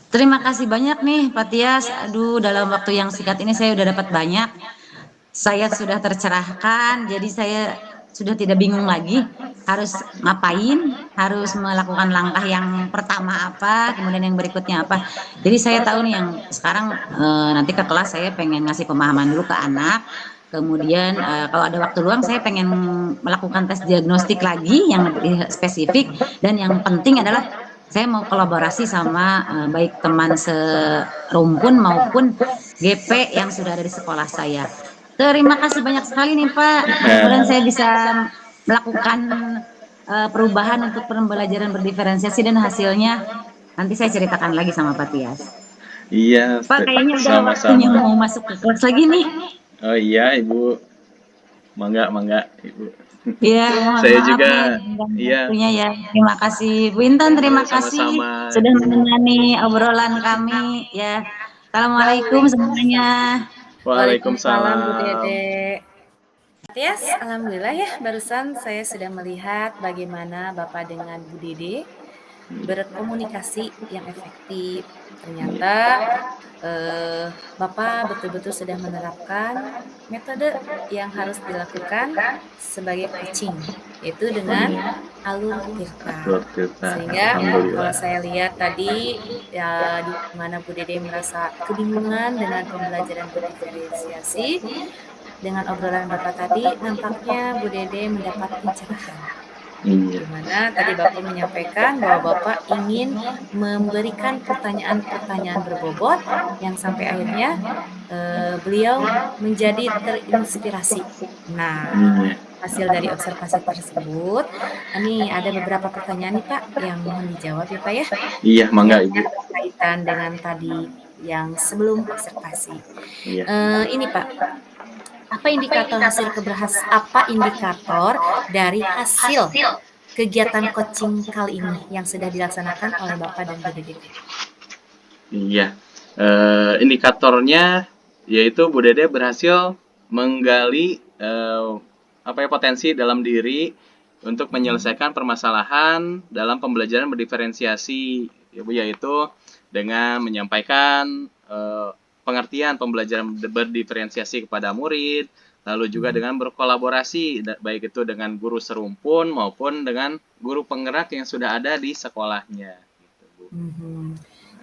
Terima kasih banyak nih Pak Tias. Aduh, dalam waktu yang singkat ini saya udah dapat banyak. Saya sudah tercerahkan, jadi saya sudah tidak bingung lagi harus ngapain, harus melakukan langkah yang pertama apa, kemudian yang berikutnya apa. Jadi saya tahu nih yang sekarang nanti ke kelas saya pengen ngasih pemahaman dulu ke anak. Kemudian kalau ada waktu luang saya pengen melakukan tes diagnostik lagi yang lebih spesifik dan yang penting adalah saya mau kolaborasi sama baik teman serumpun maupun GP yang sudah ada di sekolah saya. Terima kasih banyak sekali nih Pak. Mudah-mudahan saya bisa melakukan perubahan untuk pembelajaran berdiferensiasi dan hasilnya nanti saya ceritakan lagi sama Pak Tias. Iya, Pak, kayaknya udah waktunya sama-sama. mau masuk ke kelas lagi nih. Oh iya, Ibu. Mangga, mangga, Ibu. Iya, mohon Saya maaf juga, nih mengganggu iya, waktunya ya. Terima kasih Bu Intan, terima kasih sama-sama, sudah Ibu. menemani obrolan kami ya. Assalamualaikum semuanya. Waalaikumsalam Bu Waalaikumsalam. Dede. Matias, alhamdulillah ya barusan saya sudah melihat bagaimana Bapak dengan Bu Dede berkomunikasi yang efektif. Ternyata Bapak betul-betul sudah menerapkan metode yang harus dilakukan sebagai coaching, yaitu dengan alur tirta. Atur kita, Sehingga kalau alhamdulillah. saya lihat tadi ya di mana Bu Dede merasa kebingungan dengan pembelajaran berdiferensiasi, dengan obrolan Bapak tadi nampaknya Bu Dede mendapat pencerahan. Iya. Di mana tadi Bapak menyampaikan bahwa Bapak ingin memberikan pertanyaan-pertanyaan berbobot yang sampai akhirnya beliau menjadi terinspirasi. Nah, Iya. hasil dari observasi tersebut, ini ada beberapa pertanyaan nih Pak yang mohon dijawab ya Pak ya. Iya, mangga Ibu. Yang berkaitan dengan tadi yang sebelum observasi. Iya. Ini Pak, apa indikator dari hasil kegiatan coaching kali ini yang sudah dilaksanakan oleh Bapak dan Bu Dede? Iya. Indikatornya yaitu Bu Dede berhasil menggali potensi dalam diri untuk menyelesaikan permasalahan dalam pembelajaran berdiferensiasi, yaitu dengan menyampaikan pengertian pembelajaran berdiferensiasi kepada murid, lalu juga dengan berkolaborasi baik itu dengan guru serumpun maupun dengan guru penggerak yang sudah ada di sekolahnya. Gitu, Bu.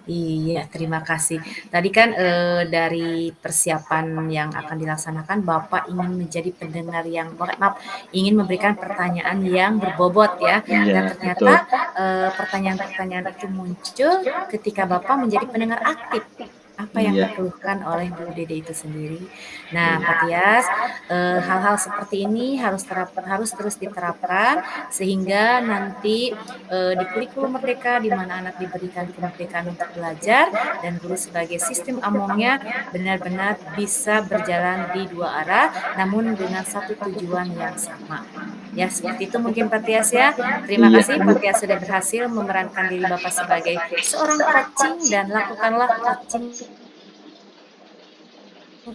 Iya, terima kasih. Tadi kan dari persiapan yang akan dilaksanakan, Bapak ingin menjadi pendengar yang, ingin memberikan pertanyaan yang berbobot ya. Iya, Dan ternyata pertanyaan-pertanyaan itu muncul ketika Bapak menjadi pendengar aktif. Apa yang Iya. dikeluhkan oleh Bu Dede itu sendiri. Nah, Pak Tias, hal-hal seperti ini harus terus diterapkan sehingga nanti di kurikulum merdeka di mana anak diberikan kemerdekaan untuk belajar dan guru sebagai sistem amongnya benar-benar bisa berjalan di dua arah namun dengan satu tujuan yang sama. Ya, seperti itu mungkin Pak Tias ya. Terima Iya, kasih Pak Tias sudah berhasil memerankan diri Bapak sebagai seorang coaching dan lakukanlah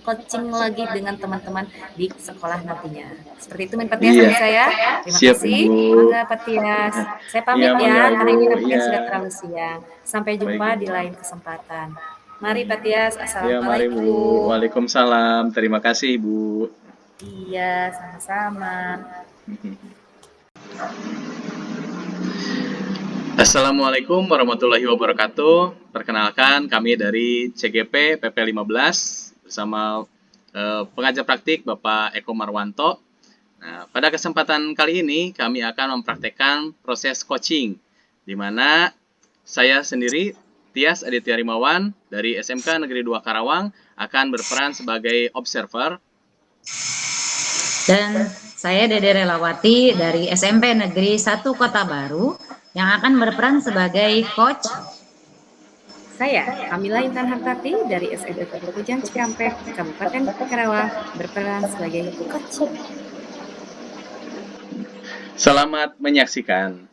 coaching lagi dengan teman-teman di sekolah nantinya. Seperti itu Pak Tias dari saya. Terima Siap, kasih. Ibu. Mangga Pak Tias. Saya pamit Iya, ya mangga, karena ini Ibu. nampaknya Iya. sudah terlalu siang. Sampai jumpa Baik, di Ibu. lain kesempatan. Mari Pak Tias. Ya, mari Bu. Assalamualaikum. Waalaikumsalam. Terima kasih, Bu. Iya, sama-sama. Assalamualaikum warahmatullahi wabarakatuh. Perkenalkan, kami dari CGP PP15 bersama pengajar praktik Bapak Eko Marwanto. Nah, pada kesempatan kali ini kami akan mempraktekkan proses coaching, di mana saya sendiri, Tias Aditya Rimawan dari SMK Negeri 2 Karawang, akan berperan sebagai observer. Dan saya Dede Relawati dari SMP Negeri 1 Kota Baru yang akan berperan sebagai coach. Saya, Kamila Intan Hartati dari SMP Pujang Cikampek, Kabupaten Karawang, berperan sebagai coach. Selamat menyaksikan.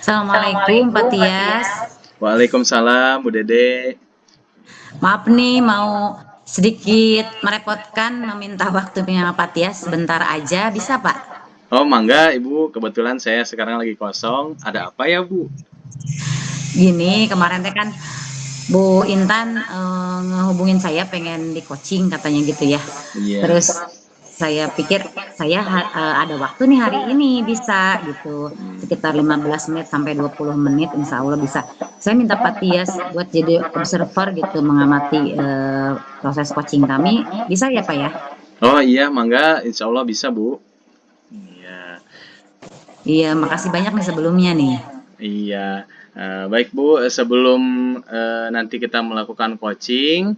Assalamualaikum Pak Tias. Waalaikumsalam Bu Dede. Maaf nih mau sedikit merepotkan meminta waktunya Pak Tias sebentar aja, bisa Pak? Oh mangga Ibu, kebetulan saya sekarang lagi kosong. Ada apa ya Bu? Gini, kemarin teh kan Bu Intan ngehubungin saya pengen di coaching katanya gitu ya. Iya. Terus saya pikir saya ada waktu nih hari ini bisa gitu. Sekitar 15 menit sampai 20 menit insya Allah bisa. Saya minta Pak Tias buat jadi observer gitu mengamati proses coaching kami. Bisa ya Pak ya? Oh iya, mangga insya Allah bisa Bu. Iya. Iya, makasih banyak nih sebelumnya nih. Iya. Baik Bu, sebelum nanti kita melakukan coaching,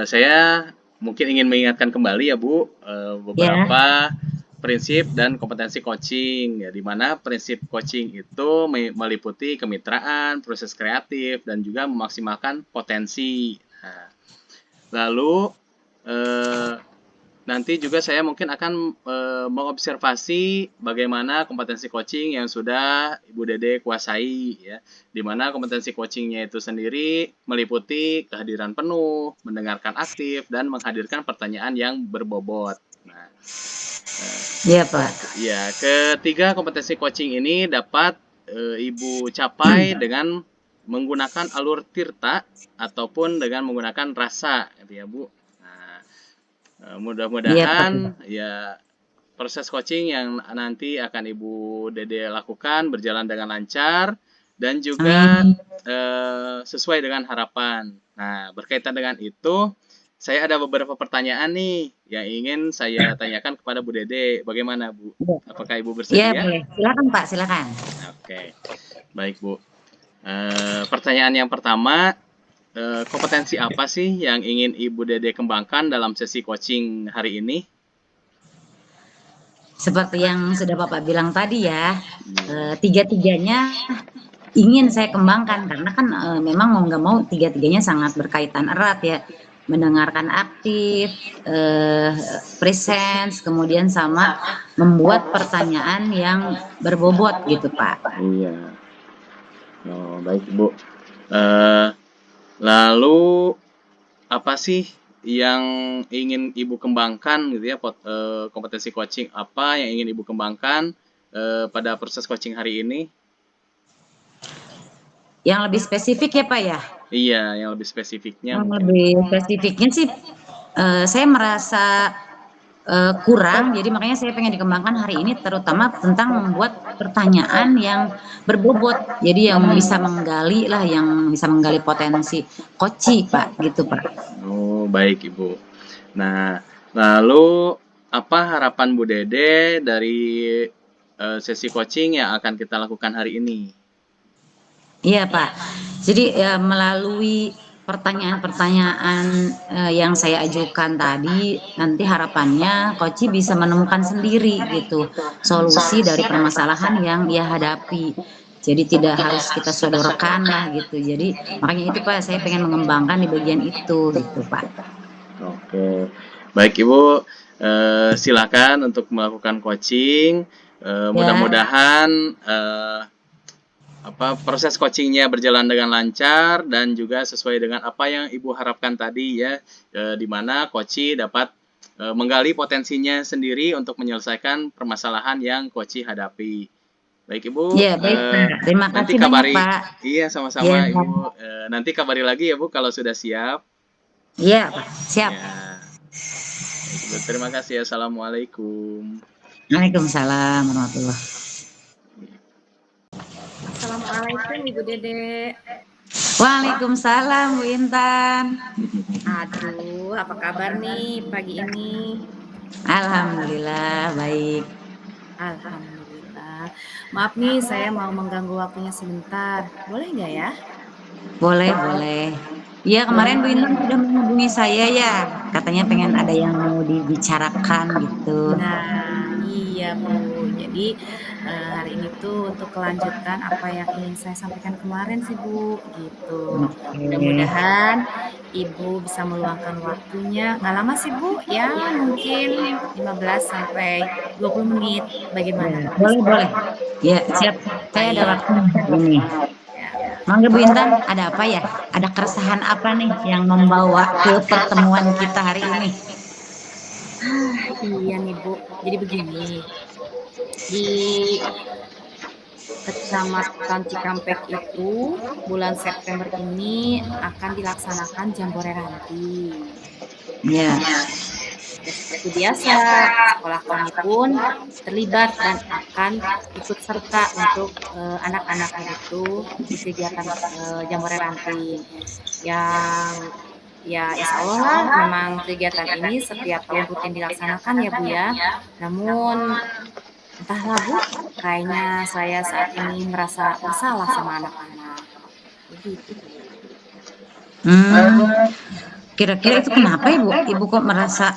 saya mungkin ingin mengingatkan kembali ya Bu, beberapa prinsip dan kompetensi coaching, ya, di mana prinsip coaching itu meliputi kemitraan, proses kreatif, dan juga memaksimalkan potensi. Nah, lalu nanti juga saya mungkin akan mengobservasi bagaimana kompetensi coaching yang sudah Ibu Dede kuasai, ya. Di mana kompetensi coachingnya itu sendiri meliputi kehadiran penuh, mendengarkan aktif, dan menghadirkan pertanyaan yang berbobot. Nah, Iya, Pak. ya, ketiga kompetensi coaching ini dapat Ibu capai dengan menggunakan alur tirta ataupun dengan menggunakan rasa, gitu ya, Bu. Nah, Iya, Pak. mudah-mudahan ya proses coaching yang nanti akan Ibu Dede lakukan berjalan dengan lancar dan juga Amin. sesuai dengan harapan. Nah, berkaitan dengan itu, saya ada beberapa pertanyaan nih yang ingin saya tanyakan kepada Bu Dede. Bagaimana, Bu? Apakah Ibu Iya, bersedia? boleh. Silakan, Pak, silakan. Oke, baik, Bu. Pertanyaan yang pertama, kompetensi apa sih yang ingin Ibu Dede kembangkan dalam sesi coaching hari ini? Seperti yang sudah Bapak bilang tadi ya, tiga-tiganya ingin saya kembangkan karena kan memang mau nggak mau tiga-tiganya sangat berkaitan erat ya. Mendengarkan aktif, presence, kemudian sama membuat pertanyaan yang berbobot gitu, Pak. Iya. Oh, baik, Bu. Lalu apa sih yang ingin Ibu kembangkan gitu ya, kompetensi coaching apa yang ingin Ibu kembangkan pada proses coaching hari ini? Yang lebih spesifik ya, Pak ya? Iya, yang lebih spesifiknya Yang mungkin. lebih spesifiknya sih, saya merasa kurang, jadi makanya saya pengen dikembangkan hari ini terutama tentang membuat pertanyaan yang berbobot. Jadi yang bisa menggali lah, yang bisa menggali potensi koci, Pak, gitu, Pak. Oh, baik, Ibu. Nah, lalu apa harapan Bu Dede dari sesi coaching yang akan kita lakukan hari ini? Iya, Pak. Jadi ya melalui pertanyaan-pertanyaan yang saya ajukan tadi, nanti harapannya koci bisa menemukan sendiri gitu solusi dari permasalahan yang ia hadapi. Jadi tidak harus kita sodorkan lah gitu. Jadi makanya itu Pak, saya pengen mengembangkan di bagian itu gitu Pak. Oke, baik Ibu, silakan untuk melakukan coaching. Ya, Mudah-mudahan proses coachingnya berjalan dengan lancar dan juga sesuai dengan apa yang Ibu harapkan tadi ya, di mana coach dapat menggali potensinya sendiri untuk menyelesaikan permasalahan yang coach hadapi. Baik Ibu, ya baik Pak. Terima nanti kasih banyak kabari, Pak. iya Ya, sama-sama Ibu, nanti kabari lagi ya Bu kalau sudah siap. iya Pak. Siap. Ya, baik, Ibu, terima kasih. Assalamualaikum. Waalaikumsalam warahmatullahi. Assalamualaikum Ibu Dede. Waalaikumsalam Bu Intan. Aduh, apa kabar nih pagi ini? Alhamdulillah baik. Alhamdulillah. Maaf nih, saya mau mengganggu waktunya sebentar. Boleh nggak ya? Boleh, boleh. Iya kemarin Bu Intan sudah menghubungi saya ya. Katanya pengen ada yang mau dibicarakan gitu. Nah, iya Bu. Jadi hari ini tuh untuk kelanjutan apa yang ingin saya sampaikan kemarin sih Bu, gitu. Oke. Mudah-mudahan Ibu bisa meluangkan waktunya. Nggak lama sih Bu, ya mungkin 15 sampai 20 menit. Bagaimana? Ya, boleh, boleh. Ya, siap. Saya ada Baik. waktu ini. Ya. Mangga Bu Intan, ada apa ya? Ada keresahan apa nih yang membawa ke pertemuan kita hari ini? Iya nih Bu. Jadi begini, di Kecamatan Cikampek itu bulan September ini akan dilaksanakan Jambore Ranting. Ya, Ya, seperti biasa, sekolah kami pun terlibat dan akan ikut serta untuk anak-anaknya itu di kegiatan Jambore Ranting yang ya insya Allah lah memang kegiatan ini setiap tahun rutin dilaksanakan ya Bu ya. Namun entahlah Bu, kayaknya saya saat ini merasa bersalah sama anak-anak. Begitu Bu. kira-kira itu kenapa Ibu? Ibu kok merasa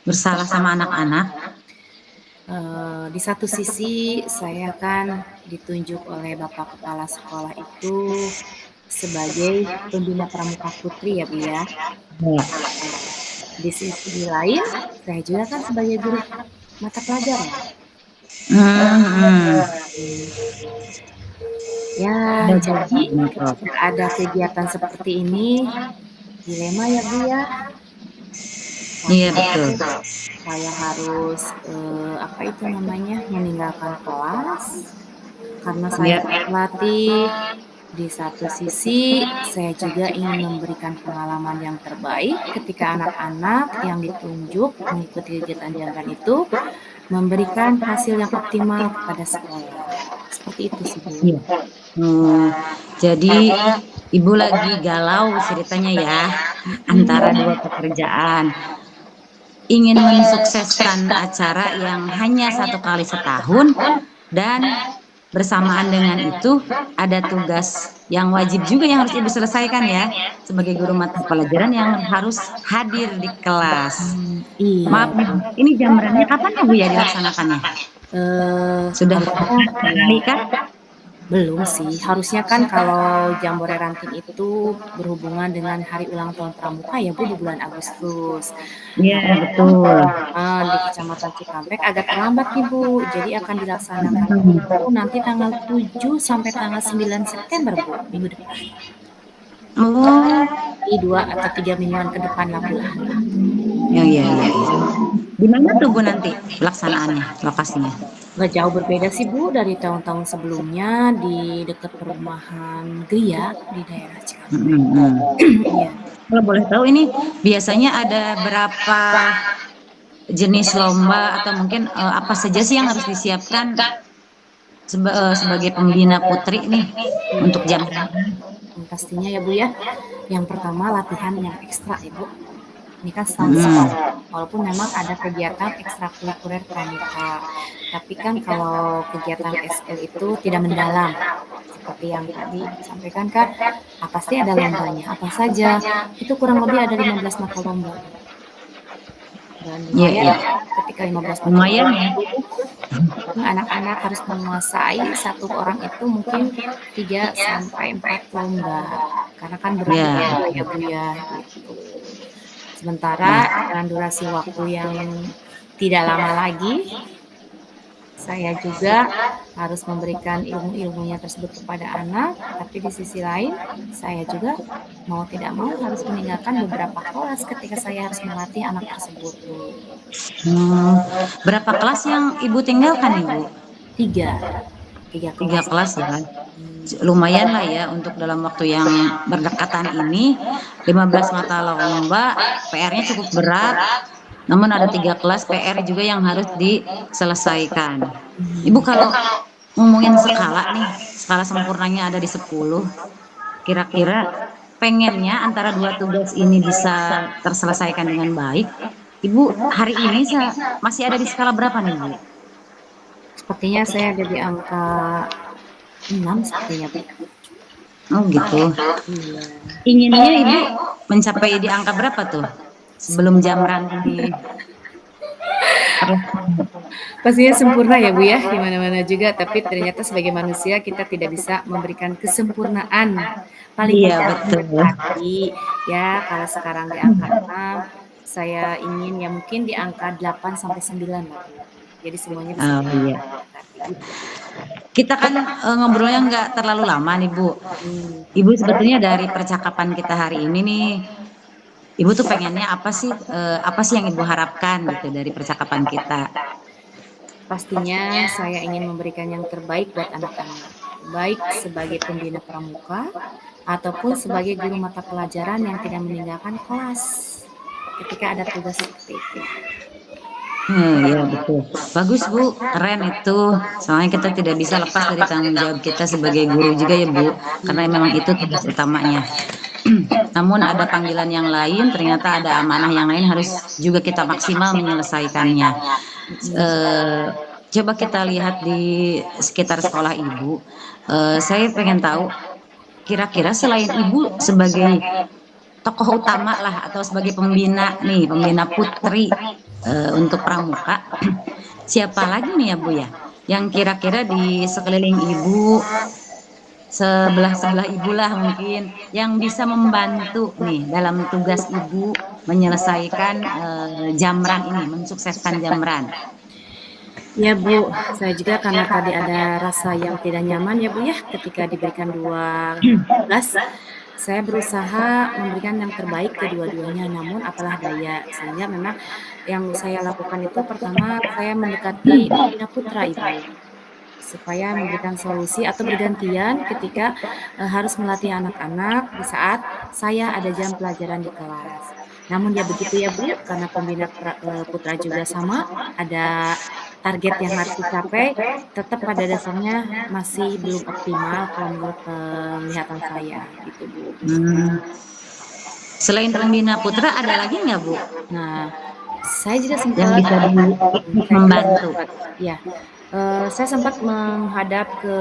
bersalah sama anak-anak? Di satu sisi saya kan ditunjuk oleh Bapak Kepala Sekolah itu sebagai pembina pramuka putri ya Bu ya. Ya. Di sisi lain saya juga kan sebagai guru mata pelajaran. Hmm. Ya, Bagus jadi banget. ketika ada kegiatan seperti ini, dilema ya Bu ya. Iya Satu, betul. saya harus apa itu namanya meninggalkan kelas karena saya Ya. pelatih. Di satu sisi, saya juga ingin memberikan pengalaman yang terbaik ketika anak-anak yang ditunjuk mengikuti kegiatan jamran itu memberikan hasil yang optimal kepada sekolah. Seperti itu sih Bu. Iya. Hmm, jadi ibu lagi galau ceritanya ya antara dua pekerjaan. Ingin mensukseskan acara yang hanya 1 kali setahun dan bersamaan dengan itu ada tugas yang wajib juga yang harus ibu selesaikan ya sebagai guru mata pelajaran yang harus hadir di kelas. Iya. Maaf nih, ini jamrannya kapan ya Bu ya dilaksanakannya? Sudah Harusnya ya hari kah? belum sih. Harusnya kan kalau Jambore Ranting itu berhubungan dengan hari ulang tahun Pramuka ya Bu di bulan Agustus. Iya Nah, betul. di Kecamatan Cikampek agak terlambat nih Bu. Jadi akan dilaksanakan Hmm. itu nanti tanggal 7 sampai tanggal 9 September Bu, minggu depan. Oh, Di 2 atau 3 mingguan ke depan lah Bu. ya ya ya. Di mana tuh Bu nanti pelaksanaannya, lokasinya? Nggak jauh berbeda sih Bu dari tahun-tahun sebelumnya di dekat perumahan Gria di daerah Cikampek. Mhm. Iya. Kalau boleh tahu ini biasanya ada berapa jenis lomba atau mungkin apa saja sih yang harus disiapkan sebagai pembina putri nih untuk Iya. jam? Pastinya ya Bu ya. Yang pertama latihan yang ekstra ya Bu. Ini kan setahun Hmm. sekali. Walaupun memang ada kegiatan ekstrakurikuler pramuka. Tapi kan kalau kegiatan SL itu tidak mendalam. Seperti yang tadi disampaikan kan, pasti ada lombanya. Apa saja? Itu kurang lebih ada 15 mata lomba. Dan Iya lumayan iya. ya, ketika 15 mata Lumayan lomba ya. itu anak-anak harus menguasai satu orang itu mungkin 3 sampai 4 lomba. Karena kan berebut Ya. juga ya Bu ya gitu. Sementara dengan durasi waktu yang tidak lama lagi, saya juga harus memberikan ilmu-ilmunya tersebut kepada anak, tapi di sisi lain saya juga mau tidak mau harus meninggalkan beberapa kelas ketika saya harus melatih anak tersebut Bu. Hmm. Berapa kelas yang ibu tinggalkan nih Bu? 3, 3 3 kelas. kelas ya. Lumayan lah ya untuk dalam waktu yang berdekatan ini 15 mata lomba PR-nya cukup berat. Namun ada 3 kelas PR juga yang harus diselesaikan. Ibu kalau ngomongin skala nih, skala sempurnanya ada di 10. Kira-kira pengennya antara 2 tugas ini bisa terselesaikan dengan baik. Ibu hari ini masih ada di skala berapa nih Bu? Sepertinya saya ada di angka 6 sepertinya Bu. Oh gitu. Iya. Inginnya Ibu mencapai di angka berapa tuh? Sebelum jamran ini Pastinya sempurna ya Bu ya, di mana-mana juga, tapi ternyata sebagai manusia kita tidak bisa memberikan kesempurnaan. Paling iya tidak betul. mendekati, ya kalau sekarang di angka 6, saya ingin ya mungkin di angka 8 sampai 9 lah Bu. Jadi semuanya bisa Oh iya. mendekati gitu. Kita kan ngobrolnya nggak terlalu lama nih Bu. Ibu sebetulnya dari percakapan kita hari ini nih, Ibu tuh pengennya apa sih yang Ibu harapkan gitu dari percakapan kita? Pastinya saya ingin memberikan yang terbaik buat anak-anak, baik sebagai pembina pramuka ataupun sebagai guru mata pelajaran yang tidak meninggalkan kelas ketika ada tugas seperti itu. Iya betul. Bagus Bu, keren itu. Soalnya kita tidak bisa lepas dari tanggung jawab kita sebagai guru juga ya Bu, karena memang itu tugas utamanya. Namun ada panggilan yang lain, ternyata ada amanah yang lain harus juga kita maksimal menyelesaikannya. Coba kita lihat di sekitar sekolah Ibu. Saya pengen tahu, kira-kira selain Ibu sebagai tokoh utama lah atau sebagai pembina nih, pembina putri untuk pramuka, siapa lagi nih ya Bu ya, yang kira-kira di sekeliling Ibu, sebelah-sebelah Ibu lah mungkin, yang bisa membantu nih dalam tugas Ibu menyelesaikan, jamran ini, mensukseskan jamran? Ya Bu, saya juga karena tadi ada rasa yang tidak nyaman ya Bu ya, ketika diberikan 2 tugas, saya berusaha memberikan yang terbaik kedua-duanya, namun apalah daya. Sehingga memang yang saya lakukan itu pertama saya mendekati pembina putra Ibu, supaya memberikan solusi atau bergantian ketika, harus melatih anak-anak di saat saya ada jam pelajaran di kelas. Namun ya begitu ya Bu, karena pembina putra juga sama, ada target yang harus dicapai, tetap pada dasarnya masih belum optimal kalau menurut penglihatan saya, gitu Bu. Mmm, selain pembina putra ada lagi nggak Bu, Nah, saya juga yang sempat bisa saya juga membantu? sempat iya, saya sempat menghadap ke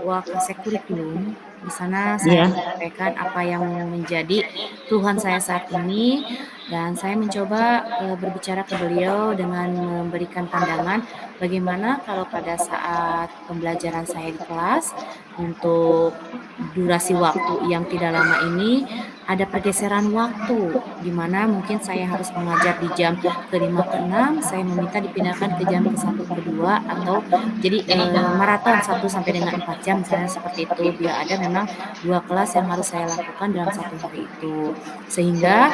Wakasek Kurikulum. Di sana saya Iya? menyampaikan apa yang menjadi keluhan saya saat ini, dan saya mencoba, berbicara ke beliau dengan memberikan pandangan bagaimana kalau pada saat pembelajaran saya di kelas, untuk durasi waktu yang tidak lama ini, ada pergeseran waktu, di mana mungkin saya harus mengajar di jam ke-5, ke-6, saya meminta dipindahkan ke jam ke-1, ke-2, atau jadi, maraton 1 sampai dengan 4 jam misalnya seperti itu, bila ada memang 2 kelas yang harus saya lakukan dalam 1 hari itu. Sehingga,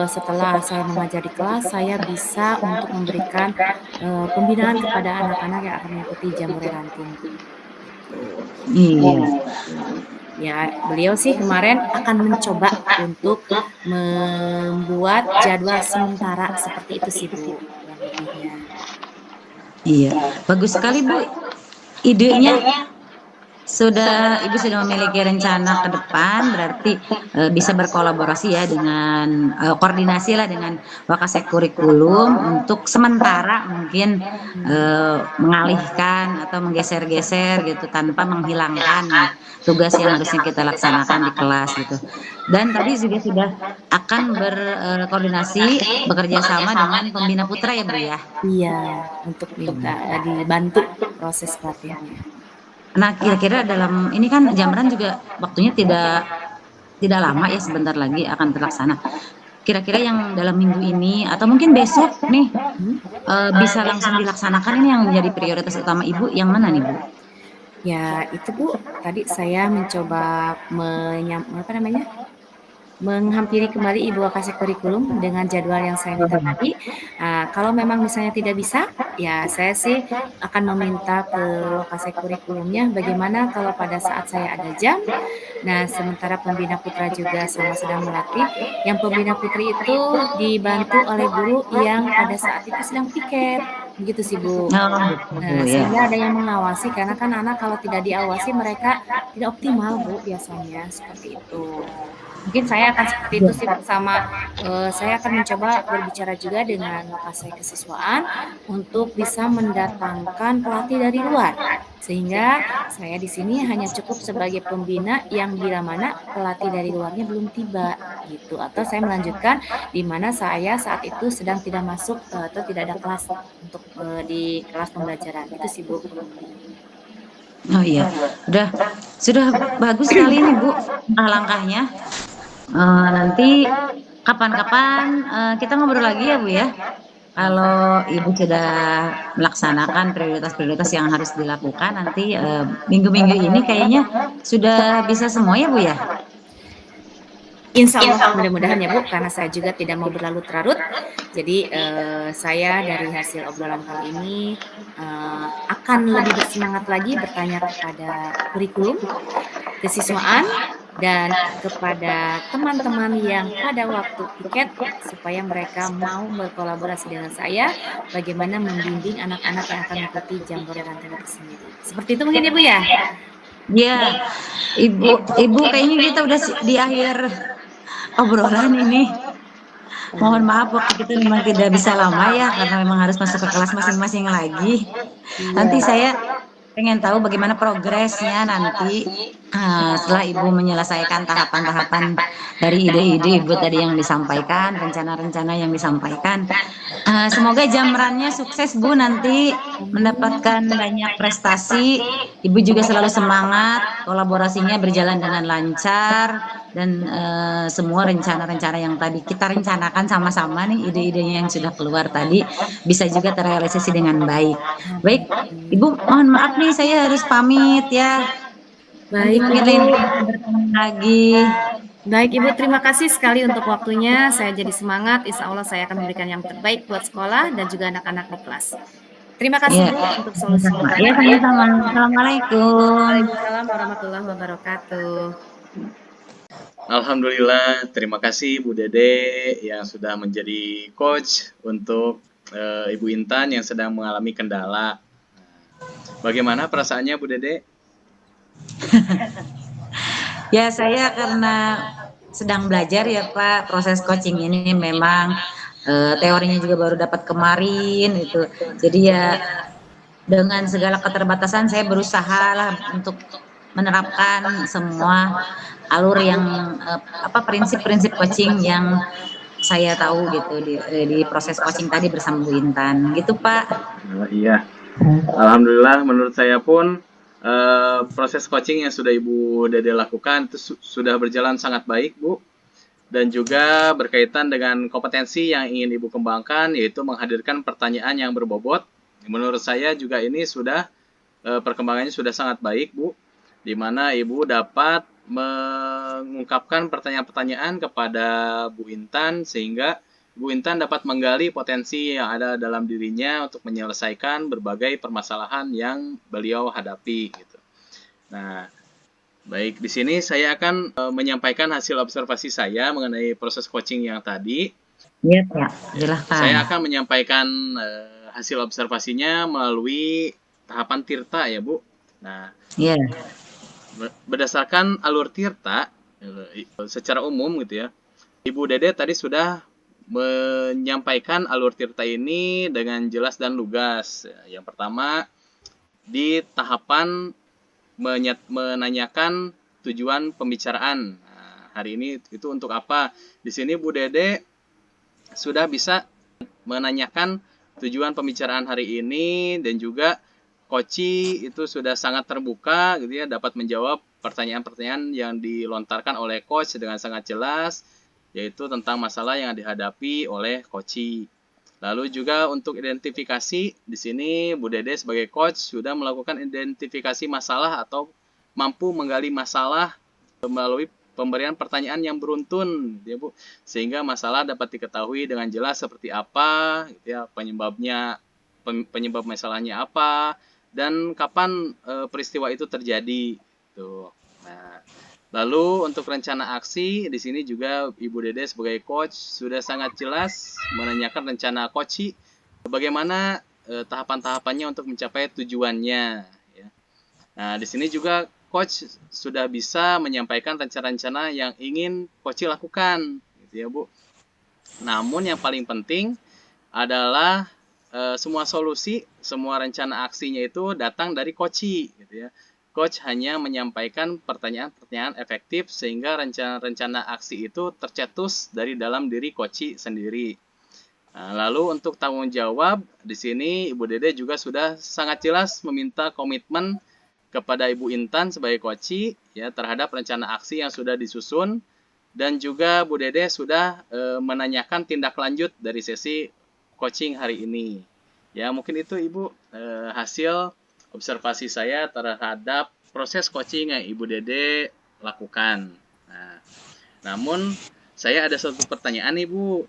setelah saya mengajar di kelas, saya bisa untuk memberikan, pembinaan kepada anak-anak yang akan mengikuti Jambore Ranting, gitu. Iya. Ya, beliau sih kemarin akan mencoba untuk membuat jadwal sementara seperti itu sih Bu, kurang lebihnya. Iya, bagus sekali Bu idenya. Ibu sudah memiliki rencana ke depan, berarti, bisa berkolaborasi ya dengan, koordinasi lah dengan Wakasek Kurikulum untuk sementara mungkin, mengalihkan atau menggeser-geser gitu tanpa menghilangkan nih tugas yang harusnya kita laksanakan di kelas gitu. Dan tadi juga sudah akan koordinasi, bekerja sama dengan pembina putra ya Bu ya? Iya, untuk minta dibantu proses pelatihannya. Nah, kira-kira dalam ini kan jamran juga waktunya tidak tidak lama ya, sebentar lagi akan terlaksana. Kira-kira yang dalam minggu ini atau mungkin besok nih, Mhm. bisa langsung dilaksanakan ini yang menjadi prioritas utama Ibu yang mana nih, Bu? Ya itu Bu, tadi saya mencoba apa namanya, menghampiri kembali Ibu Wakasek Kurikulum dengan jadwal yang saya minta tadi. Kalau memang misalnya tidak bisa, ya saya sih akan meminta ke Wakasek Kurikulumnya bagaimana kalau pada saat saya ada jam, nah sementara pembina putra juga sama sedang melatih, yang pembina putri itu dibantu oleh guru yang pada saat itu sedang piket, begitu sih Bu. Oh, gitu Nah, ya. sehingga ada yang mengawasi karena kan anak kalau tidak diawasi mereka tidak optimal Bu biasanya, seperti itu. Mungkin saya akan seperti itu sih sama, saya akan mencoba berbicara juga dengan Wakasek Kesiswaan untuk bisa mendatangkan pelatih dari luar. Sehingga saya di sini hanya cukup sebagai pembina yang bila mana pelatih dari luarnya belum tiba, gitu. Atau saya melanjutkan di mana saya saat itu sedang tidak masuk, atau tidak ada kelas untuk, di kelas pembelajaran, itu sih Bu kurang lebih. Oh iya, udah sudah bagus sekali nih Bu, langkah-langkahnya. Nanti kapan-kapan, kita ngobrol lagi ya Bu ya? Kalau Ibu sudah melaksanakan prioritas-prioritas yang harus dilakukan nanti, minggu-minggu ini kayaknya sudah bisa semua ya Bu ya? Insya Allah mudah-mudahan ya Bu, karena saya juga tidak mau berlarut-larut. Jadi saya dari hasil obrolan kali ini akan lebih bersemangat lagi bertanya kepada kurikulum, kesiswaan, dan kepada teman-teman yang pada waktu piket supaya mereka mau berkolaborasi dengan saya bagaimana membimbing anak-anak yang akan mengikuti Jambore Ranting itu sendiri. Seperti itu mungkin ya Bu ya? Iya, Ibu kayaknya kita udah di akhir obrolan ini. Mohon maaf waktu kita memang tidak bisa lama ya, karena memang harus masuk ke kelas masing-masing lagi. Iya. Nanti saya pengen tahu bagaimana progresnya nanti setelah Ibu menyelesaikan tahapan-tahapan dari ide-ide Ibu tadi yang disampaikan, rencana-rencana yang disampaikan. Semoga jamrannya sukses Bu nanti mendapatkan banyak prestasi. Ibu juga selalu semangat, kolaborasinya berjalan dengan lancar dan semua rencana-rencana yang tadi kita rencanakan sama-sama nih ide-idenya yang sudah keluar tadi bisa juga terrealisasi dengan baik. Baik, Ibu mohon maaf nih saya harus pamit ya. Nanti Baik, mungkin Ibu. lain kali kita bertemu lagi. Baik, Ibu, terima kasih sekali untuk waktunya. Saya jadi semangat. Insya Allah saya akan memberikan yang terbaik buat sekolah dan juga anak-anak di kelas. Terima kasih, Ya, Bu, untuk sama-sama. solusinya. Ya, sama-sama. Assalamualaikum. Waalaikumsalam warahmatullahi wabarakatuh. Alhamdulillah, terima kasih Bu Dede yang sudah menjadi coach untuk Ibu Intan yang sedang mengalami kendala. Bagaimana perasaannya Bu Dede? Ya, saya karena sedang belajar ya Pak, proses coaching ini memang teorinya juga baru dapat kemarin itu. Jadi ya dengan segala keterbatasan saya berusaha lah untuk menerapkan semua alur yang prinsip-prinsip coaching yang saya tahu gitu di proses coaching tadi bersama Bu Intan. Gitu Pak. Iya. Alhamdulillah menurut saya pun proses coaching yang sudah Ibu Dede lakukan itu sudah berjalan sangat baik Bu, dan juga berkaitan dengan kompetensi yang ingin Ibu kembangkan, yaitu menghadirkan pertanyaan yang berbobot. Menurut saya juga ini sudah perkembangannya sudah sangat baik Bu, di mana Ibu dapat mengungkapkan pertanyaan-pertanyaan kepada Bu Intan sehingga Bu Intan dapat menggali potensi yang ada dalam dirinya untuk menyelesaikan berbagai permasalahan yang beliau hadapi gitu. Nah, baik, di sini saya akan menyampaikan hasil observasi saya mengenai proses coaching yang tadi. Iya, Pak. Silahkan. Saya akan menyampaikan hasil observasinya melalui tahapan tirta ya, Bu. Nah, Iya. berdasarkan alur tirta secara umum gitu ya. Ibu Dede tadi sudah menyampaikan alur tirta ini dengan jelas dan lugas. Yang pertama, di tahapan menanyakan tujuan pembicaraan. Nah, hari ini itu untuk apa? Di sini Bu Dede sudah bisa menanyakan tujuan pembicaraan hari ini, dan juga Koci itu sudah sangat terbuka gitu ya, dapat menjawab pertanyaan-pertanyaan yang dilontarkan oleh coach dengan sangat jelas, yaitu tentang masalah yang dihadapi oleh Koci. Lalu juga untuk identifikasi, di sini Bu Dede sebagai coach sudah melakukan identifikasi masalah atau mampu menggali masalah melalui pemberian pertanyaan yang beruntun, ya Bu, sehingga masalah dapat diketahui dengan jelas seperti apa, gitu ya, penyebab masalahnya apa, dan kapan peristiwa itu terjadi. Tuh. Nah, lalu untuk rencana aksi, di sini juga Ibu Dede sebagai coach sudah sangat jelas menanyakan rencana coach, bagaimana tahapan-tahapannya untuk mencapai tujuannya. Ya. Nah, di sini juga coach sudah bisa menyampaikan rencana-rencana yang ingin coach lakukan, gitu ya Bu. Namun yang paling penting adalah semua solusi, semua rencana aksinya itu datang dari coach, gitu ya. Coach hanya menyampaikan pertanyaan-pertanyaan efektif sehingga rencana-rencana aksi itu tercetus dari dalam diri coach sendiri. Nah, lalu untuk tanggung jawab, di sini Ibu Dede juga sudah sangat jelas meminta komitmen kepada Ibu Intan sebagai coach ya terhadap rencana aksi yang sudah disusun, dan juga Bu Dede sudah menanyakan tindak lanjut dari sesi coaching hari ini. Ya, mungkin itu Ibu hasil observasi saya terhadap proses coaching yang Ibu Dede lakukan. Nah, namun saya ada satu pertanyaan Ibu.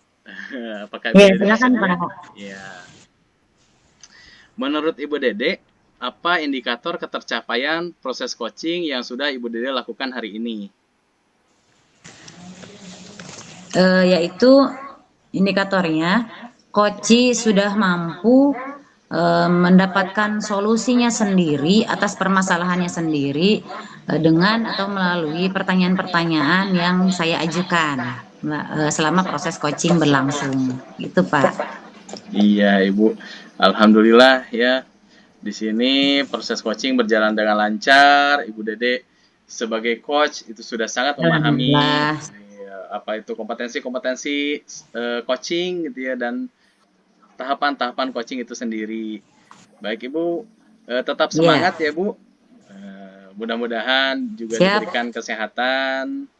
Apakah Ibu Dede silakan bisa? Pak. Ya. Menurut Ibu Dede, apa indikator ketercapaian proses coaching yang sudah Ibu Dede lakukan hari ini? Yaitu indikatornya, coach sudah mampu mendapatkan solusinya sendiri atas permasalahannya sendiri dengan atau melalui pertanyaan-pertanyaan yang saya ajukan selama proses coaching berlangsung. Gitu Pak. Iya Ibu, alhamdulillah ya. Di sini proses coaching berjalan dengan lancar. Ibu Dede sebagai coach itu sudah sangat memahami Alhamdulillah. apa itu kompetensi-kompetensi coaching gitu ya, dan tahapan-tahapan coaching itu sendiri. Baik Ibu, tetap Iya, semangat ya Bu. Mudah-mudahan juga siap. diberikan kesehatan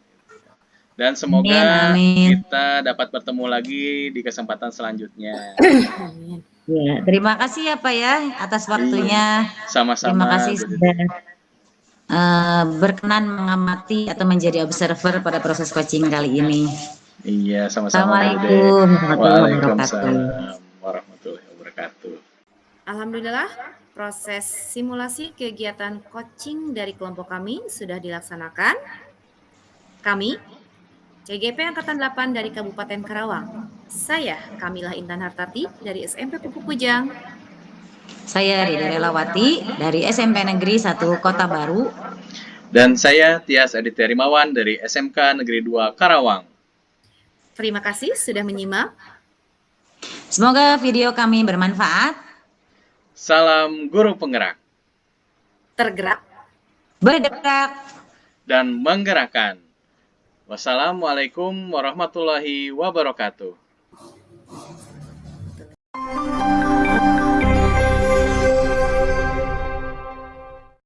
dan Amin, semoga amin. kita dapat bertemu lagi di kesempatan selanjutnya. Amin. Ya, terima kasih ya Pak ya atas waktunya. Terima Sama-sama kasih Bu sudah Dede. berkenan mengamati atau menjadi observer pada proses coaching kali ini. Iya, sama-sama Bu Dede. Assalamualaikum warahmatullahi wabarakatuh. Waalaikumsalam warahmatullahi wabarakatuh. Alhamdulillah, proses simulasi kegiatan coaching dari kelompok kami sudah dilaksanakan. Kami, CGP Angkatan 8 dari Kabupaten Karawang. Saya, Kamilah Intan Hartati dari SMP Pupuk Kujang. Saya Rida Relawati dari SMP Negeri 1 Kota Baru. Dan saya Tias Aditya Rimawan dari SMK Negeri 2 Karawang. Terima kasih sudah menyimak. Semoga video kami bermanfaat. Salam guru penggerak Tergerak. Bergerak. dan menggerakkan. Wassalamualaikum warahmatullahi wabarakatuh.